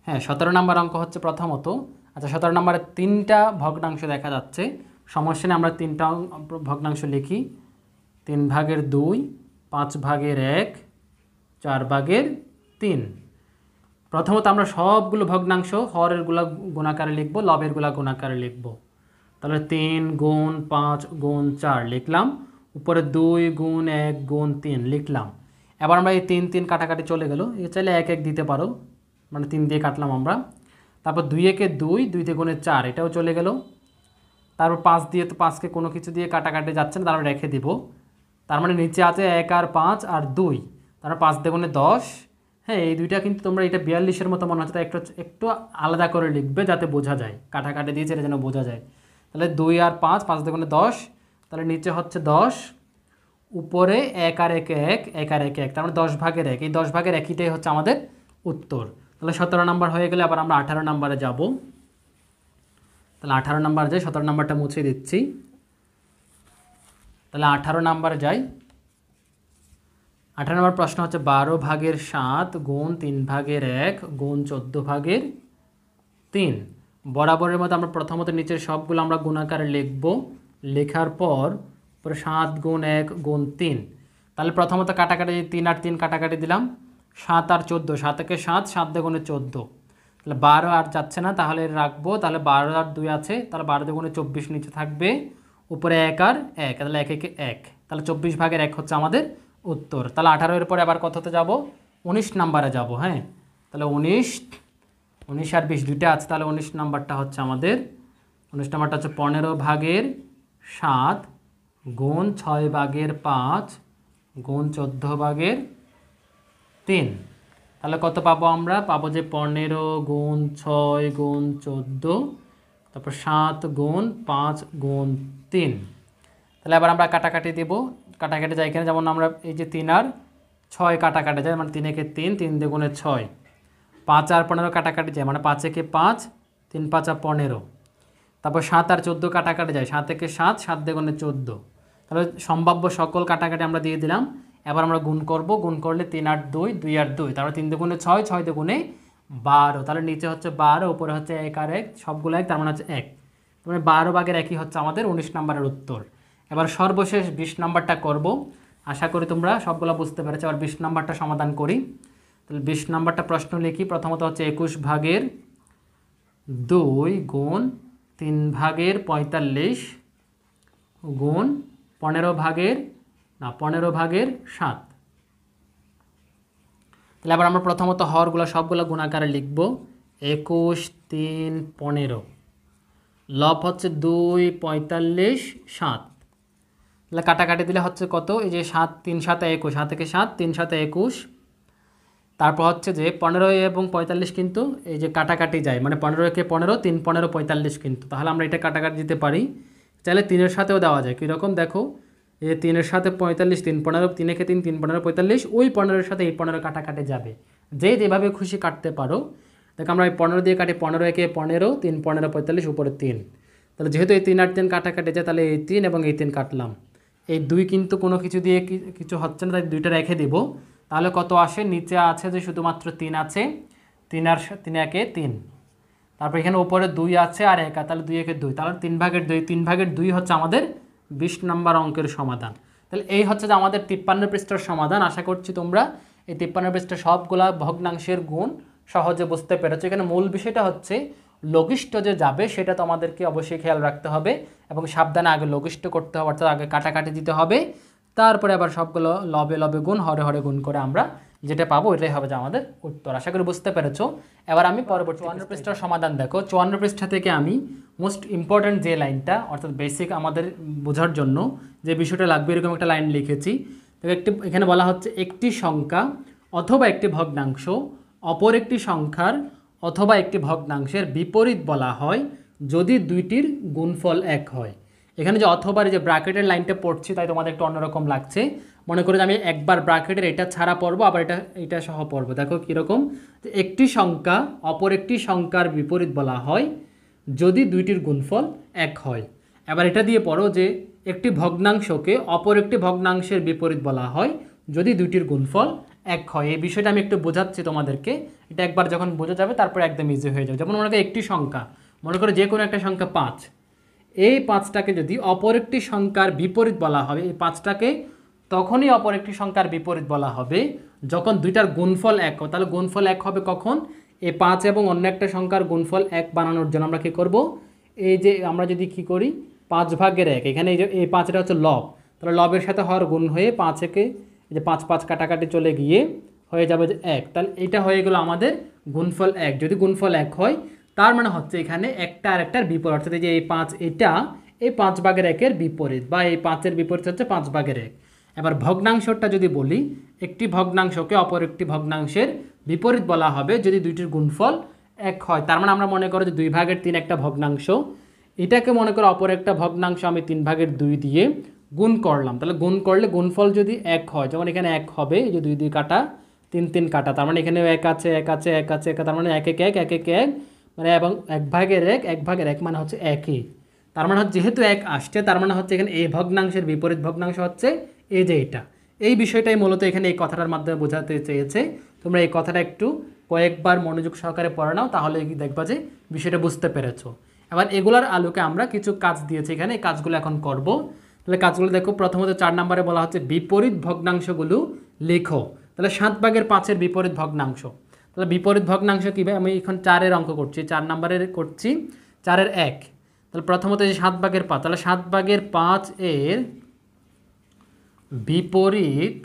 হ্যাঁ, 17 নম্বর অঙ্ক হচ্ছে প্রথমত, আচ্ছা 17 নম্বরে 3টা ভগ্নাংশ দেখা যাচ্ছে, সমস্যা নেই, আমরা 3টা ভগ্নাংশ লিখি। 3/2, 5/1, 4/3। প্রথমত আমরা সবগুলো ভগ্নাংশ হরের গুলা গুণাকারে লিখব, লবের গুলা গুণাকারে লিখব। তাহলে 3 গুণ 5 গুণ 4 লিখলাম, উপরে 2 গুণ 1 গুণ 3 লিখলাম। এবার আমরা এই 3 3 কাটাকাটি চলে গেল, এ চাইলে 1 1 দিতে পারো, মানে 3 দিয়ে কাটলাম আমরা। তারপর 2 একে 2, 2 গুণে 4 এটাও চলে গেল। তারপর 5 দিয়ে, তো 5কে কোনো কিছু দিয়ে কাটাকাটি যাচ্ছে না, তারপর রেখে দিব। তার মানে নিচে আছে 1 আর 5 আর 2, তারপর 5 দ্বিগুণে 10। হ্যাঁ, এই দুইটা কিন্তু তোমরা এটা 42-এর মতো মনে হচ্ছে, তাই একটু আলাদা করে লিখবে যাতে বোঝা যায়, কাটাকাটি দিয়েছে এটা যেন বোঝা যায়। তাহলে 2 আর 5, 5 দ্বিগুণে 10, তাহলে নিচে হচ্ছে 10, উপরে 1 আর 1 1, 1 আর 1 1, তার মানে 10 ভাগের 1, এই 10 ভাগের 1টাই হচ্ছে আমাদের উত্তর। তাহলে 17 নাম্বার হয়ে গেলে আবার আমরা 18 নাম্বারে যাব। তাহলে 18 নাম্বার যাই, 17 নাম্বারটা মুছে দিচ্ছি। তাহলে 18 নাম্বারে যাই। 18 নম্বর প্রশ্ন হচ্ছে 12 ভাগের 7 গুণ 3 ভাগের 1 গুণ 14 ভাগের 3। বরাবরের মতো আমরা প্রথমত নিচের সবগুলো আমরা গুণাকারে লিখব, লেখার পর 7 গুণ 1 গুণ 3। তাহলে প্রথমত কাটাকাটি 3 আর 3 কাটাকাটি দিলাম, 7 আর 14, 7 একে 7, 7 দ্বিগুণে 14। তাহলে 12 আর যাচ্ছে না, তাহলে রাখবো। তাহলে 12 আর 2 আছে, তাহলে 12 দ্বিগুণে 24 নিচে থাকবে, উপরে 1 আর 1, তাহলে 1 একে 1, তাহলে 24 ভাগের 1 হচ্ছে আমাদের উত্তর। তাহলে 18 এর পরে আবার কততে যাব? 19 নাম্বারে যাব। হ্যাঁ, তাহলে 19 আর 20 দুইটা আছে, তাহলে 19 নাম্বারটা হচ্ছে আমাদের, 19 নাম্বারটা হচ্ছে 15 ভাগের 7 গুণ 6 ভাগের 5 গুণ 14 ভাগের 3। তাহলে কত পাবো আমরা? পাবো যে 15 গুণ 6 গুণ 14, তারপর 7 গুণ 5 গুণ 3। তাহলে আবার আমরা কাটাকাটি দেব, কাটাকাটি যায় এখানে, যেমন আমরা এই যে 3 আর 6 কাটাকাটি যায়, মানে 3 একে 3, 3 দ্বিগুণে 6। 5 আর 15 কাটাকাটি যায়, মানে 5 একে 5, 3 5 আর 15। তারপর 7 আর 14 কাটাকাটি যায়, 7 একে 7, 7 দ্বিগুণে 14। তাহলে সম্ভাব্য সকল কাটাকাটি আমরা দিয়ে দিলাম। এবার আমরা গুণ করব, গুণ করলে 3 আর 2, 2 আর 2, তারপরে 3 দ্বিগুণে 6, 6 দ্বিগুণে 12। তাহলে নিচে হচ্ছে 12, উপরে হচ্ছে 1 আর 1, সবগুলো 1, তার মানে হচ্ছে 1। তার মানে 12 ভাগের 1ই হচ্ছে আমাদের 19 নাম্বারের উত্তর। এবার সর্বশেষ 20 নাম্বারটা করব। আশা করি তোমরা সবগুলো বুঝতে পেরেছো। এবার 20 নাম্বারটা সমাধান করি। তাহলে 20 নাম্বারটা প্রশ্ন লিখি। প্রথমত হচ্ছে 21 ভাগের 2 গুণ 3 ভাগের 45 গুণ 15 ভাগের 7। তাহলে আবার আমরা প্রথমত হরগুলো সবগুলো গুণাকারে লিখব। 21 3 15, লব হচ্ছে 2 45 7। তাহলে কাটাকাটি দিলে হচ্ছে কত? এই যে 7 3 7 21, 7 থেকে 7, 3 7 21। তারপর হচ্ছে যে 15 এবং 45 কিন্তু এই যে কাটাকাটি যায়, মানে 15 একে 15, 3 15 45 কিন্তু। তাহলে আমরা এটা কাটাকাটি দিতে পারি, চাইলে 3-এর সাথেও দেওয়া যায়। কীরকম দেখো, এই যে 3-এর সাথে 45, 3 15, 3 একে 3, 3 15 45, ওই 15-এর সাথে এই 15 কাটাকাটি যাবে, যে যেভাবে খুশি কাটতে পারো। দেখো আমরা এই 15 দিয়ে কাটি, 15 একে 15, 3 15 45, উপরে 3। তাহলে যেহেতু এই 3 আর 3 কাটাকাটি যায়, তাহলে এই 3 এবং এই 3 কাটলাম। এই 2 কিন্তু কোনো কিছু দিয়ে কিছু হচ্ছে না, তাই 2টা রেখে দেব। তাহলে কত আসে? নিচে আছে যে শুধুমাত্র 3 আছে, 3 আর 3 একে 3। তারপর এখানে উপরে 2 আছে আর 1, তাহলে 2 একে 2, তাহলে 3 ভাগের 2, 3 ভাগের 2 হচ্ছে আমাদের 20 নম্বর অঙ্কের সমাধান। তাহলে এই হচ্ছে যে আমাদের 53 পৃষ্ঠার সমাধান। আশা করছি তোমরা এই 53 পৃষ্ঠার সবগুলা ভগ্নাংশের গুণ সহজে বুঝতে পেরেছো। এখানে মূল বিষয়টা হচ্ছে লঘিষ্ঠ যে যাবে সেটা তোমাদেরকে অবশ্যই খেয়াল রাখতে হবে এবং সাবধানে আগে লঘিষ্ঠ করতে হবে, অর্থাৎ আগে কাটাকাটি দিতে হবে, তারপরে আবার সবগুলো লবে লবে গুণ, হরে হরে গুণ করে আমরা যেটা পাবো ওইটাই হবে যে আমাদের উত্তর। আশা করি বুঝতে পেরেছো। এবার আমি পরবর্তী 54 পৃষ্ঠার সমাধান দেখো। 54 পৃষ্ঠা থেকে আমি মোস্ট ইম্পর্ট্যান্ট যে লাইনটা, অর্থাৎ বেসিক আমাদের বোঝার জন্য যে বিষয়টা লাগবে, এরকম একটা লাইন লিখেছি। এখানে বলা হচ্ছে একটি সংখ্যা অথবা একটি ভগ্নাংশ অপর একটি সংখ্যার অথবা একটি ভগ্নাংশের বিপরীত বলা হয় যদি দুইটির গুণফল 1 হয়। এখানে যে অথবা যে ব্র্যাকেটের লাইনটা পড়ছি তাই তোমাদের একটু অন্যরকম লাগছে। মনে করে যে আমি একবার ব্র্যাকেটের এটা ছাড়া পড়বো, আবার এটা সহ পড়বো। দেখো কীরকম, একটি সংখ্যা অপর একটি সংখ্যার বিপরীত বলা হয় যদি দুইটির গুণফল 1 হয়। এবার এটা দিয়ে পড়ো যে একটি ভগ্নাংশকে অপর একটি ভগ্নাংশের বিপরীত বলা হয় যদি দুইটির গুণফল 1 হয়। এই বিষয়টা আমি একটু বোঝাচ্ছি তোমাদেরকে। এটা একবার যখন বোঝা যাবে তারপর একদম ইজি হয়ে যাবে। যেমন মনে করো একটি সংখ্যা, মনে করো যে কোনো একটা সংখ্যা 5, এই 5টাকে যদি অপর একটি সংখ্যার বিপরীত বলা হবে, এই 5টাকে তখনই অপর একটি সংখ্যার বিপরীত বলা হবে যখন দুইটার গুণফল 1 হয়। তাহলে গুণফল 1 হবে কখন? এই 5 এবং অন্য একটা সংখ্যার গুণফল 1 বানানোর জন্য আমরা কী করব, এই যে আমরা যদি কী করি 5 ভাগের 1, এখানে এই যে এই 5টা হচ্ছে লব, তাহলে লবের সাথে হর গুণ হয়ে 5 একে এই যে 5 5 কাটাকাটি চলে গিয়ে হয়ে যাবে যে 1। তাহলে এটা হয়ে গেল আমাদের গুণফল 1। যদি গুণফল 1 হয় তার মানে হচ্ছে এখানে একটা আর একটার বিপরীত, অর্থাৎ এই যে এই 5 এটা এই 5/1-এর বিপরীত, বা এই 5-এর বিপরীত হচ্ছে 5/1। এবার ভগ্নাংশটা যদি বলি, একটি ভগ্নাংশকে অপর একটি ভগ্নাংশের বিপরীত বলা হবে যদি দুইটির গুণফল 1 হয়। তার মানে আমরা মনে করো যে 2/3 একটা ভগ্নাংশ, এটাকে মনে করো অপর একটা ভগ্নাংশ আমি 3/2 দিয়ে গুণ করলাম। তাহলে গুণ করলে গুণফল যদি 1 হয়, যেমন এখানে 1 হবে, এই যে 2 2 কাটা, 3 3 কাটা, তার মানে এখানে 1 আছে 1 আছে 1 আছে 1, তার মানে 1 1 1 1 1 1, মানে এবং 1/1 1/1 মানে হচ্ছে 1ই। তার মানে হচ্ছে যেহেতু 1 আসছে, তার মানে হচ্ছে এখানে এই ভগ্নাংশের বিপরীত ভগ্নাংশ হচ্ছে এই যে এটা। এই বিষয়টাই মূলত এখানে এই কথাটার মাধ্যমে বোঝাতে চেয়েছে। তোমরা এই কথাটা একটু কয়েকবার মনোযোগ সহকারে পড়ে নাও, তাহলে দেখবা যে বিষয়টা বুঝতে পেরেছো। এবার এগুলার আলোকে আমরা কিছু কাজ দিয়েছি এখানে, এই কাজগুলো এখন করব। তাহলে কাজগুলো দেখো, প্রথমত 4 নম্বরে বলা হচ্ছে বিপরীত ভগ্নাংশগুলো লেখো। তাহলে 7/5-এর বিপরীত ভগ্নাংশ। তাহলে বিপরীত ভগ্নাংশ কীভাবে, আমি এখন 4-এর অঙ্ক করছি, 4 নম্বরের করছি, 4-এর 1। তাহলে প্রথমত যে 7/5, তাহলে 7/5-এর বিপরীত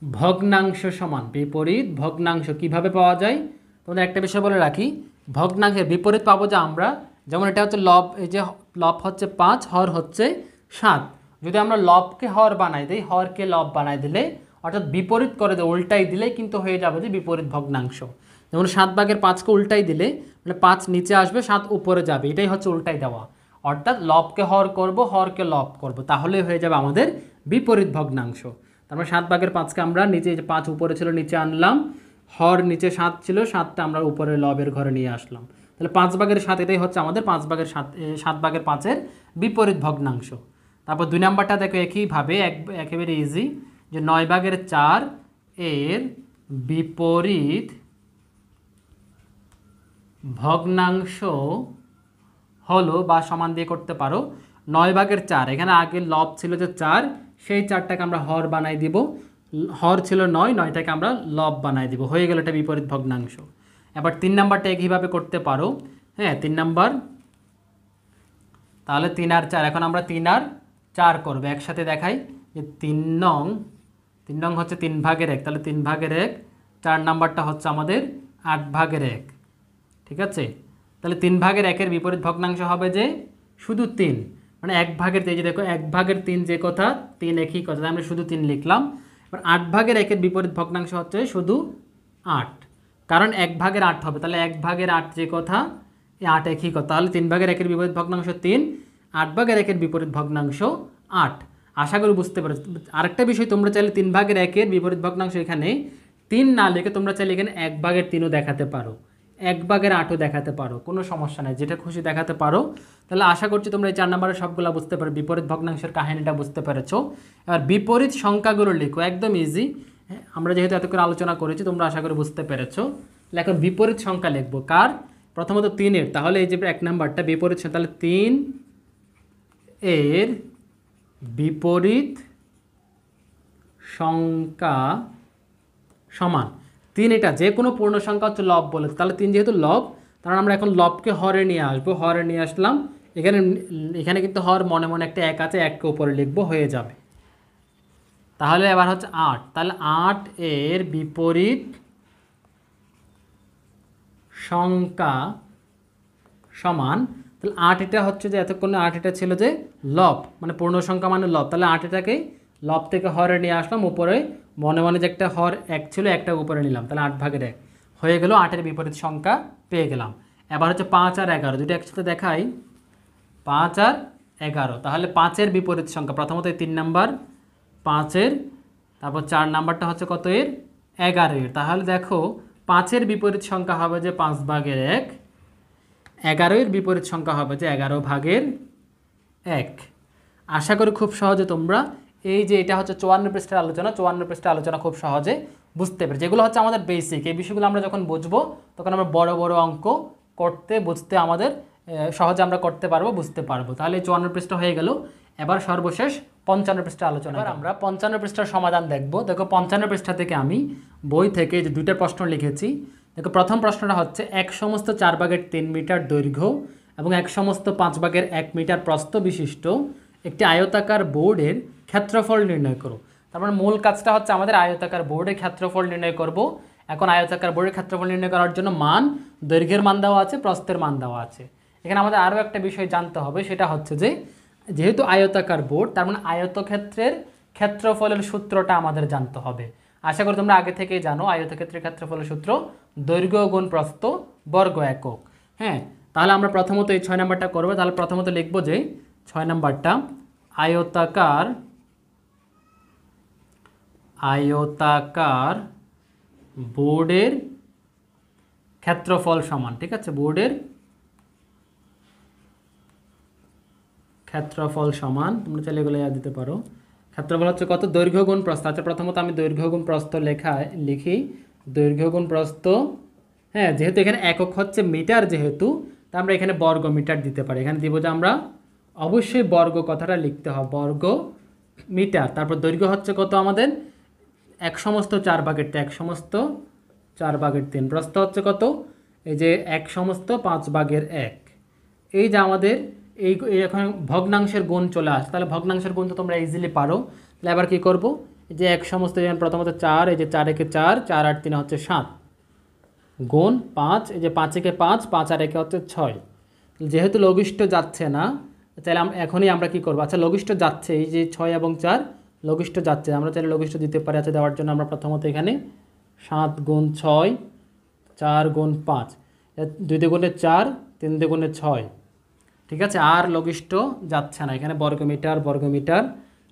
ভগ্নাংশ সমান, বিপরীত ভগ্নাংশ কিভাবে পাওয়া যায় তোমাদের একটা বিষয় বলে রাখি। ভগ্নাংশের বিপরীত পাবো যে আমরা, যেমন এটা হচ্ছে লব, এই যে লব হচ্ছে 5, হর হচ্ছে 7। যদি আমরা লবকে হর বানাই দিই, হরকে লব বানাই দিলে, অর্থাৎ বিপরীত করে দিই, উল্টাই দিলে কিন্তু হয়ে যাবে যে বিপরীত ভগ্নাংশ। যেমন 7/5-কে উল্টাই দিলে মানে 5 নিচে আসবে, 7 উপরে যাবে, এটাই হচ্ছে উল্টাই দেওয়া। অর্থাৎ লবকে হর করব, হরকে লব করব, তাহলে হয়ে যাবে আমাদের বিপরীত ভগ্নাংশ। তারপর 7/5-কে আমরা নিচে, যে 5 উপরে ছিল নিচে আনলাম, হর নিচে 7 ছিল, 7টা আমরা উপরে লবের ঘরে নিয়ে আসলাম। তাহলে 5/7, এটাই হচ্ছে আমাদের 7/5-এর বিপরীত ভগ্নাংশ। তারপর 2 নাম্বারটা দেখো একইভাবে, একেবারে ইজি, যে 9/4 এর বিপরীত ভগ্নাংশ হলো, বা সমান দিয়ে করতে পারো 9/4। এখানে আগে লব ছিল যে 4, সেই 4টাকে আমরা হর বানাই দিব, হর ছিল 9, 9টাকে আমরা লব বানাই দিব, হয়ে গেল এটা বিপরীত ভগ্নাংশ। এবার 3 নাম্বারটা একইভাবে করতে পারো। হ্যাঁ, 3 নাম্বার, তাহলে 3 আর 4, এখন আমরা 3 আর 4 করবো একসাথে। দেখাই যে 3 নং হচ্ছে 3/1, তাহলে 3/1, 4 নাম্বারটা হচ্ছে আমাদের 8/1। ঠিক আছে, তাহলে 3/1-এর বিপরীত ভগ্নাংশ হবে যে শুধু 3, মানে 1/, এই যে দেখো 1/3 যে কথা, 3 একই কথা, আমরা শুধু 3 লিখলাম। এবার 8/1-এর বিপরীত ভগ্নাংশ হচ্ছে শুধু 8, কারণ 1/8 হবে, তাহলে 1/8 যে কথা, এই 8 একই কথা, তাহলে 3/1-এর বিপরীত ভগ্নাংশ 3, 8/1-এর বিপরীত ভগ্নাংশ 8। আশা করি বুঝতে পেরেছ। আরেকটা বিষয়, তোমরা চাইলে 3/1-এর বিপরীত ভগ্নাংশ এখানে 3 না লিখে তোমরা চাইলে এখানে 1/3-ও দেখাতে পারো, 1/8-ও দেখাতে পারো, কোনো সমস্যা নেই, যেটা খুশি দেখাতে পারো। তাহলে আশা করছি তোমরা এই 4 নম্বরের সবগুলো বুঝতে পারো, বিপরীত ভগ্নাংশের কাহিনীটা বুঝতে পেরেছো। এবার বিপরীত সংখ্যাগুলো লিখো, একদম ইজি। আমরা যেহেতু এত করে আলোচনা করেছি, তোমরা আশা করি বুঝতে পেরেছো। এখন বিপরীত সংখ্যা লিখবো কার, প্রথমত 3-এর, তাহলে এই যে 1 নাম্বারটা বিপরীত, তাহলে 3 এর বিপরীত সংখ্যা সমান 3, এটা যে কোনো পূর্ণ সংখ্যা হচ্ছে লব বলে, তাহলে 3 যেহেতু লব, কারণ আমরা এখন লবকে হরে নিয়ে আসবো, হরে নিয়ে আসলাম, এখানে কিন্তু হর মনে মনে একটা 1 আছে, 1কে উপরে লিখবো, হয়ে যাবে। তাহলে এবার হচ্ছে 8, তাহলে 8 এর বিপরীত সংখ্যা সমান, তাহলে 8 এটা হচ্ছে যে এতক্ষণে 8 এটা ছিল যে লব, মানে পূর্ণ সংখ্যা মানে লব, তাহলে 8 এটাকে লব থেকে হরে নিয়ে আসলাম, উপরে মনে মনে যে একটা হর 1 ছিল, একটা উপরে নিলাম, তাহলে 8/1 হয়ে গেল, 8-এর বিপরীত সংখ্যা পেয়ে গেলাম। এবার হচ্ছে 5 আর 11, দুটো একসাথে দেখাই, 5 আর 11, তাহলে 5-এর বিপরীত সংখ্যা, প্রথমত 3 নাম্বার 5-এর, তারপর 4 নাম্বারটা হচ্ছে কত এর, 11-এর। তাহলে দেখো 5-এর বিপরীত সংখ্যা হবে যে 5/1, 11-এর বিপরীত সংখ্যা হবে যে 11/1। আশা করি খুব সহজে তোমরা এই যে এটা হচ্ছে 54 পৃষ্ঠার আলোচনা, 54 পৃষ্ঠার আলোচনা খুব সহজে বুঝতে পারি। যেগুলো হচ্ছে আমাদের বেসিক, এই বিষয়গুলো আমরা যখন বুঝবো তখন আমরা বড় বড় অঙ্ক করতে বুঝতে আমাদের সহজে আমরা করতে পারবো, বুঝতে পারবো। তাহলে 54 পৃষ্ঠা হয়ে গেল। এবার সর্বশেষ 55 পৃষ্ঠা আলোচনা, এবার আমরা 55 পৃষ্ঠার সমাধান দেখব। দেখো 55 পৃষ্ঠা থেকে আমি বই থেকে যে 2টা প্রশ্ন লিখেছি। দেখো প্রথম প্রশ্নটা হচ্ছে, 1 সমস্ত 4/3 মিটার দৈর্ঘ্য এবং 1 সমস্ত 5/1 মিটার প্রস্থ বিশিষ্ট একটি আয়তাকার বোর্ডের ক্ষেত্রফল নির্ণয় করো। তারপর মূল কাজটা হচ্ছে আমাদের আয়তাকার বোর্ডের ক্ষেত্রফল নির্ণয় করব। এখন আয়তাকার বোর্ডের ক্ষেত্রফল নির্ণয় করার জন্য মান, দৈর্ঘ্যের মান দেওয়া আছে, প্রস্থের মান দেওয়া আছে। এখানে আমাদের আরও একটা বিষয় জানতে হবে, সেটা হচ্ছে যে যেহেতু আয়তাকার বোর্ড, তার মানে আয়তক্ষেত্রের ক্ষেত্রফলের সূত্রটা আমাদের জানতে হবে। আশা করি তোমরা আগে থেকেই জানো আয়তক্ষেত্রের ক্ষেত্রফলের সূত্র দৈর্ঘ্য গুণ প্রস্থ বর্গ একক। হ্যাঁ, তাহলে আমরা প্রথমত এই 6 নাম্বারটা করবো। তাহলে প্রথমত লিখবো যে 6 নাম্বারটা আয়তাকার বোর্ডের ক্ষেত্রফল সমান। ঠিক আছে, বোর্ডের ক্ষেত্রফল সমান, তোমরা চাইলে এগুলো দিতে পারো। ক্ষেত্রফল হচ্ছে কত? দৈর্ঘ্য গুণ প্রস্থ। আচ্ছা, প্রথমত আমি দৈর্ঘ্য গুণ প্রস্থ লিখি। দৈর্ঘ্য গুণ প্রস্থ, হ্যাঁ, যেহেতু এখানে একক হচ্ছে মিটার, যেহেতু তা আমরা এখানে বর্গ মিটার দিতে পারি। এখানে দিব যে আমরা অবশ্যই বর্গ কথাটা লিখতে হবে, বর্গ মিটার। তারপর দৈর্ঘ্য হচ্ছে কত আমাদের? 1/4 1/4 প্রস্থ হচ্ছে কত? এই যে 1/5 এই যে আমাদের এই এখন ভগ্নাংশের গুণ চলে আসে। তাহলে ভগ্নাংশের গুণ তো তোমরা ইজিলি পারো। তাহলে এবার কী করবো? এই যে 1 যেমন প্রথমত 4, এই যে 4 একে 4, 4 আর 3 হচ্ছে 7, গুণ 5, এই যে 5 একে 5, 5 আর একে হচ্ছে 6। যেহেতু লঘিষ্ঠ যাচ্ছে না, তাহলে এখনই আমরা কী করবো? আচ্ছা, লঘিষ্ঠ যাচ্ছে, এই যে 6 এবং 4 লঘিষ্ঠ যাচ্ছে, আমরা চাইলে লঘিষ্ঠ দিতে পারি। আচ্ছা, দেওয়ার জন্য আমরা প্রথমত এখানে 7 গুণ 6, 4 গুণ 5, 2 দুগুণে 4, 3 দুগুণে 6। ঠিক আছে, আর লঘিষ্ঠ যাচ্ছে না, এখানে বর্গমিটার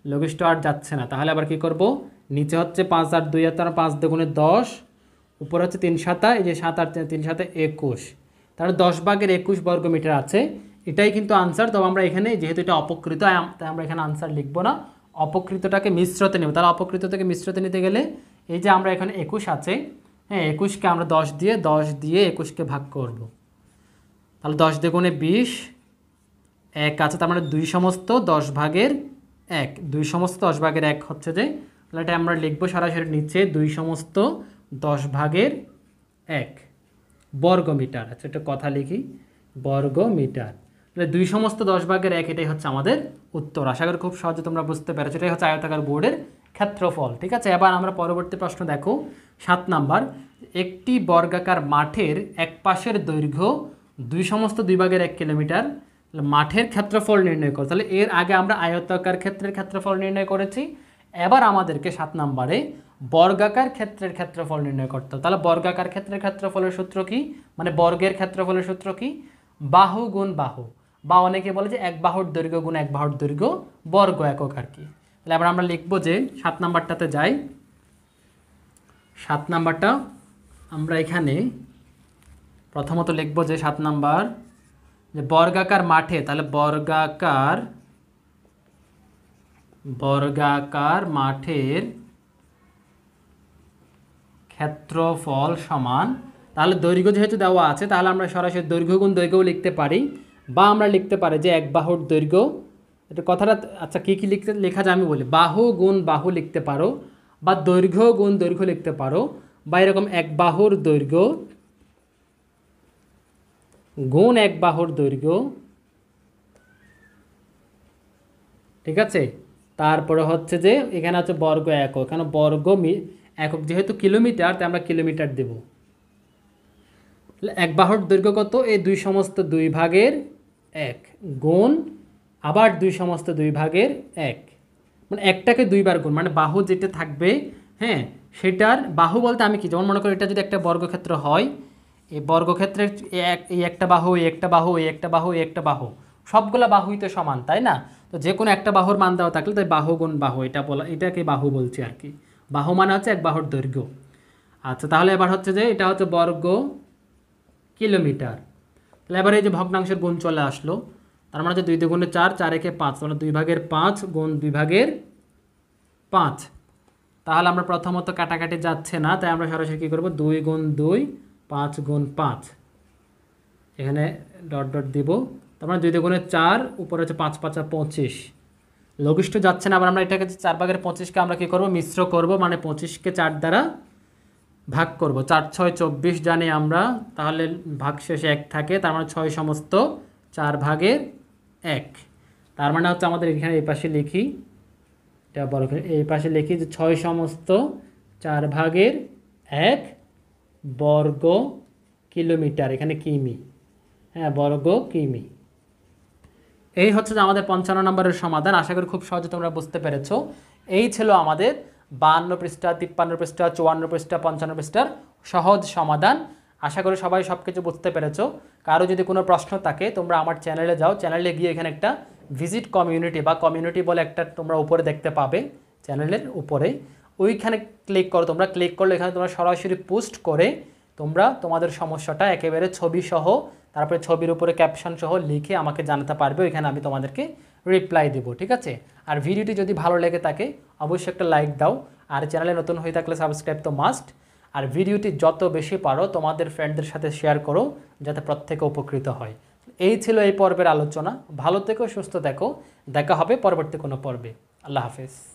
লঘিষ্ঠ আর যাচ্ছে না। তাহলে আবার কি করব? নিচে হচ্ছে 5 আর 2 আর 5 দুগুণে 10, উপরে হচ্ছে 3 7, এই যে 7 আর 3 7 21, তাহলে 10/21 বর্গমিটার আছে। এটাই কিন্তু আনসার। তবে আমরা এখানে যেহেতু এটা অপকৃত, তাই আমরা এখানে আনসার লিখব না, অপকৃতটাকে মিশ্রতে নেব। তাহলে অপকৃত থেকে মিশ্রতে নিতে গেলে এই যে আমরা এখানে 21 আছে, হ্যাঁ, 21কে আমরা 10 দিয়ে 21কে ভাগ করব। তাহলে 10 দুগুণে 20, 1 আছে, তার মানে 2/10 2/10 হচ্ছে যে, তাহলে এটা আমরা লিখবো সরাসরি নিচে 2/10 বর্গমিটার। আচ্ছা, একটা কথা লিখি, বর্গমিটার। তাহলে 2/10 এটাই হচ্ছে আমাদের উত্তর। আশা করি খুব সহজে তোমরা বুঝতে পেরেছো, এটাই হচ্ছে আয়তাকার বোর্ডের ক্ষেত্রফল। ঠিক আছে, এবার আমরা পরবর্তী প্রশ্ন দেখো, 7 নাম্বার। একটি বর্গাকার মাঠের এক পাশের দৈর্ঘ্য 2/2 কিলোমিটার, মাঠের ক্ষেত্রফল নির্ণয় করো। তাহলে এর আগে আমরা আয়তাকার ক্ষেত্রের ক্ষেত্রফল নির্ণয় করেছি, এবার আমাদেরকে 7 নম্বরে বর্গাকার ক্ষেত্রের ক্ষেত্রফল নির্ণয় করতে হবে। তাহলে বর্গাকার ক্ষেত্রের ক্ষেত্রফলের সূত্র কি? মানে বর্গের ক্ষেত্রফলের সূত্র কি? বাহু গুণ বাহু, বা অনেকে বলে যে এক বাহুর দৈর্ঘ্য গুণ এক বাহুর দৈর্ঘ্য বর্গ একক আর কি। তাহলে এবার আমরা লিখবো যে 7 নাম্বারটাতে যাই। 7 নাম্বারটা আমরা এখানে প্রথমত লিখবো যে 7 নাম্বার, যে বর্গাকার মাঠে, তাহলে বর্গাকার মাঠের ক্ষেত্রফল সমান, তাহলে দৈর্ঘ্য যেহেতু দেওয়া আছে, তাহলে আমরা সরাসরি দৈর্ঘ্য গুণ দৈর্ঘ্যও লিখতে পারি, বা আমরা লিখতে পারি যে এক বাহুর দৈর্ঘ্য। এটা কথাটা, আচ্ছা, কী লেখা যায় আমি বলি, বাহু গুণ বাহু লিখতে পারো, বা দৈর্ঘ্য গুণ দৈর্ঘ্য লিখতে পারো, বা এরকম এক বাহুর দৈর্ঘ্য গুণ এক বাহুর দৈর্ঘ্য। ঠিক আছে, তারপরে হচ্ছে যে এখানে হচ্ছে বর্গ একক, এখানে বর্গ একক, যেহেতু কিলোমিটার তাই আমরা কিলোমিটার দেব। এক বাহুর দৈর্ঘ্য কত? এই 2/2 গুণ আবার 2/2, মানে একটাকে দুইবার গুণ, মানে বাহু যেটা থাকবে, হ্যাঁ, সেটার বাহু বলতে আমি কি, যেমন মনে করি এটা যদি একটা বর্গক্ষেত্র হয়, এই বর্গক্ষেত্রের এই একটা বাহু, এই একটা বাহু, এই একটা বাহু, এই একটা বাহু, সবগুলা বাহুই তো সমান, তাই না? তো যে কোনো একটা বাহুর মান দেওয়া থাকলে তাই বাহু গুণ বাহু, এটাকে বাহু বলছি আর কি। বাহু মানে হচ্ছে এক বাহুর দৈর্ঘ্য। আচ্ছা, তাহলে এবার হচ্ছে যে এটা হচ্ছে বর্গ কিলোমিটার। তাহলে এবার এই যে ভগ্নাংশের গুণ চলে আসলো, তার মানে হচ্ছে 2 দুগুণে 4, 4 একে 5, মানে 2/5 গুণ 2/5। তাহলে আমরা প্রথমত কাটাকাটি যাচ্ছে না, তাই আমরা সরাসরি কী করবো? 2 গুণ 2, 5 গুণ 5, এখানে ডট ডট দিব। তার মানে 2 দুগুণে 4, উপরে হচ্ছে 5 5 25, লঘিষ্ঠ যাচ্ছে না। আবার আমরা এটাকে 4/25কে আমরা কী করবো? মিশ্র করব, মানে 25কে 4 দ্বারা ভাগ করব। 4 6 24 জানি আমরা, তাহলে ভাগ শেষে 1 থাকে, তার মানে 6/4 তার মানে হচ্ছে আমাদের এখানে এই পাশে লিখি, এটা বড় করে এই পাশে লিখি যে 6/4 বর্গ কিলোমিটার, এখানে কিমি, হ্যাঁ, বর্গ কিমি। এই হচ্ছে যে আমাদের 55 নম্বরের সমাধান। আশা করি খুব সহজে তোমরা বুঝতে পেরেছো। এই ছিল আমাদের 52 পৃষ্ঠা, 53 পৃষ্ঠা, 54 পৃষ্ঠা, 55 পৃষ্ঠার সহজ সমাধান। আশা করি সবাই সব কিছু বুঝতে পেরেছো। কারো যদি কোনো প্রশ্ন থাকে তোমরা আমার চ্যানেলে যাও, চ্যানেলে গিয়ে এখানে একটা ভিজিট কমিউনিটি বা কমিউনিটি বলে একটা তোমরা উপরে দেখতে পাবে, চ্যানেলের উপরে ওইখানে ক্লিক করো। তোমরা ক্লিক করলে এখানে তোমরা সরাসরি পোস্ট করে তোমরা তোমাদের সমস্যাটা একেবারে ছবি সহ, তারপরে ছবির উপরে ক্যাপশন সহ লিখে আমাকে জানাতে পারবে। ওইখানে আমি তোমাদেরকে রিপ্লাই দেবো, ঠিক আছে? আর ভিডিওটি যদি ভালো লেগে থাকে অবশ্যই একটা লাইক দাও, আর চ্যানেলে নতুন হয়ে থাকলে সাবস্ক্রাইব তো মাস্ট। আর ভিডিওটি যত বেশি পারো তোমাদের ফ্রেন্ডদের সাথে শেয়ার করো, যাতে প্রত্যেকে উপকৃত হয়। এই ছিল এই পর্বের আলোচনা। ভালো থেকো, সুস্থ থেকো, দেখা হবে পরবর্তী কোনো পর্বে। আল্লাহ হাফেজ।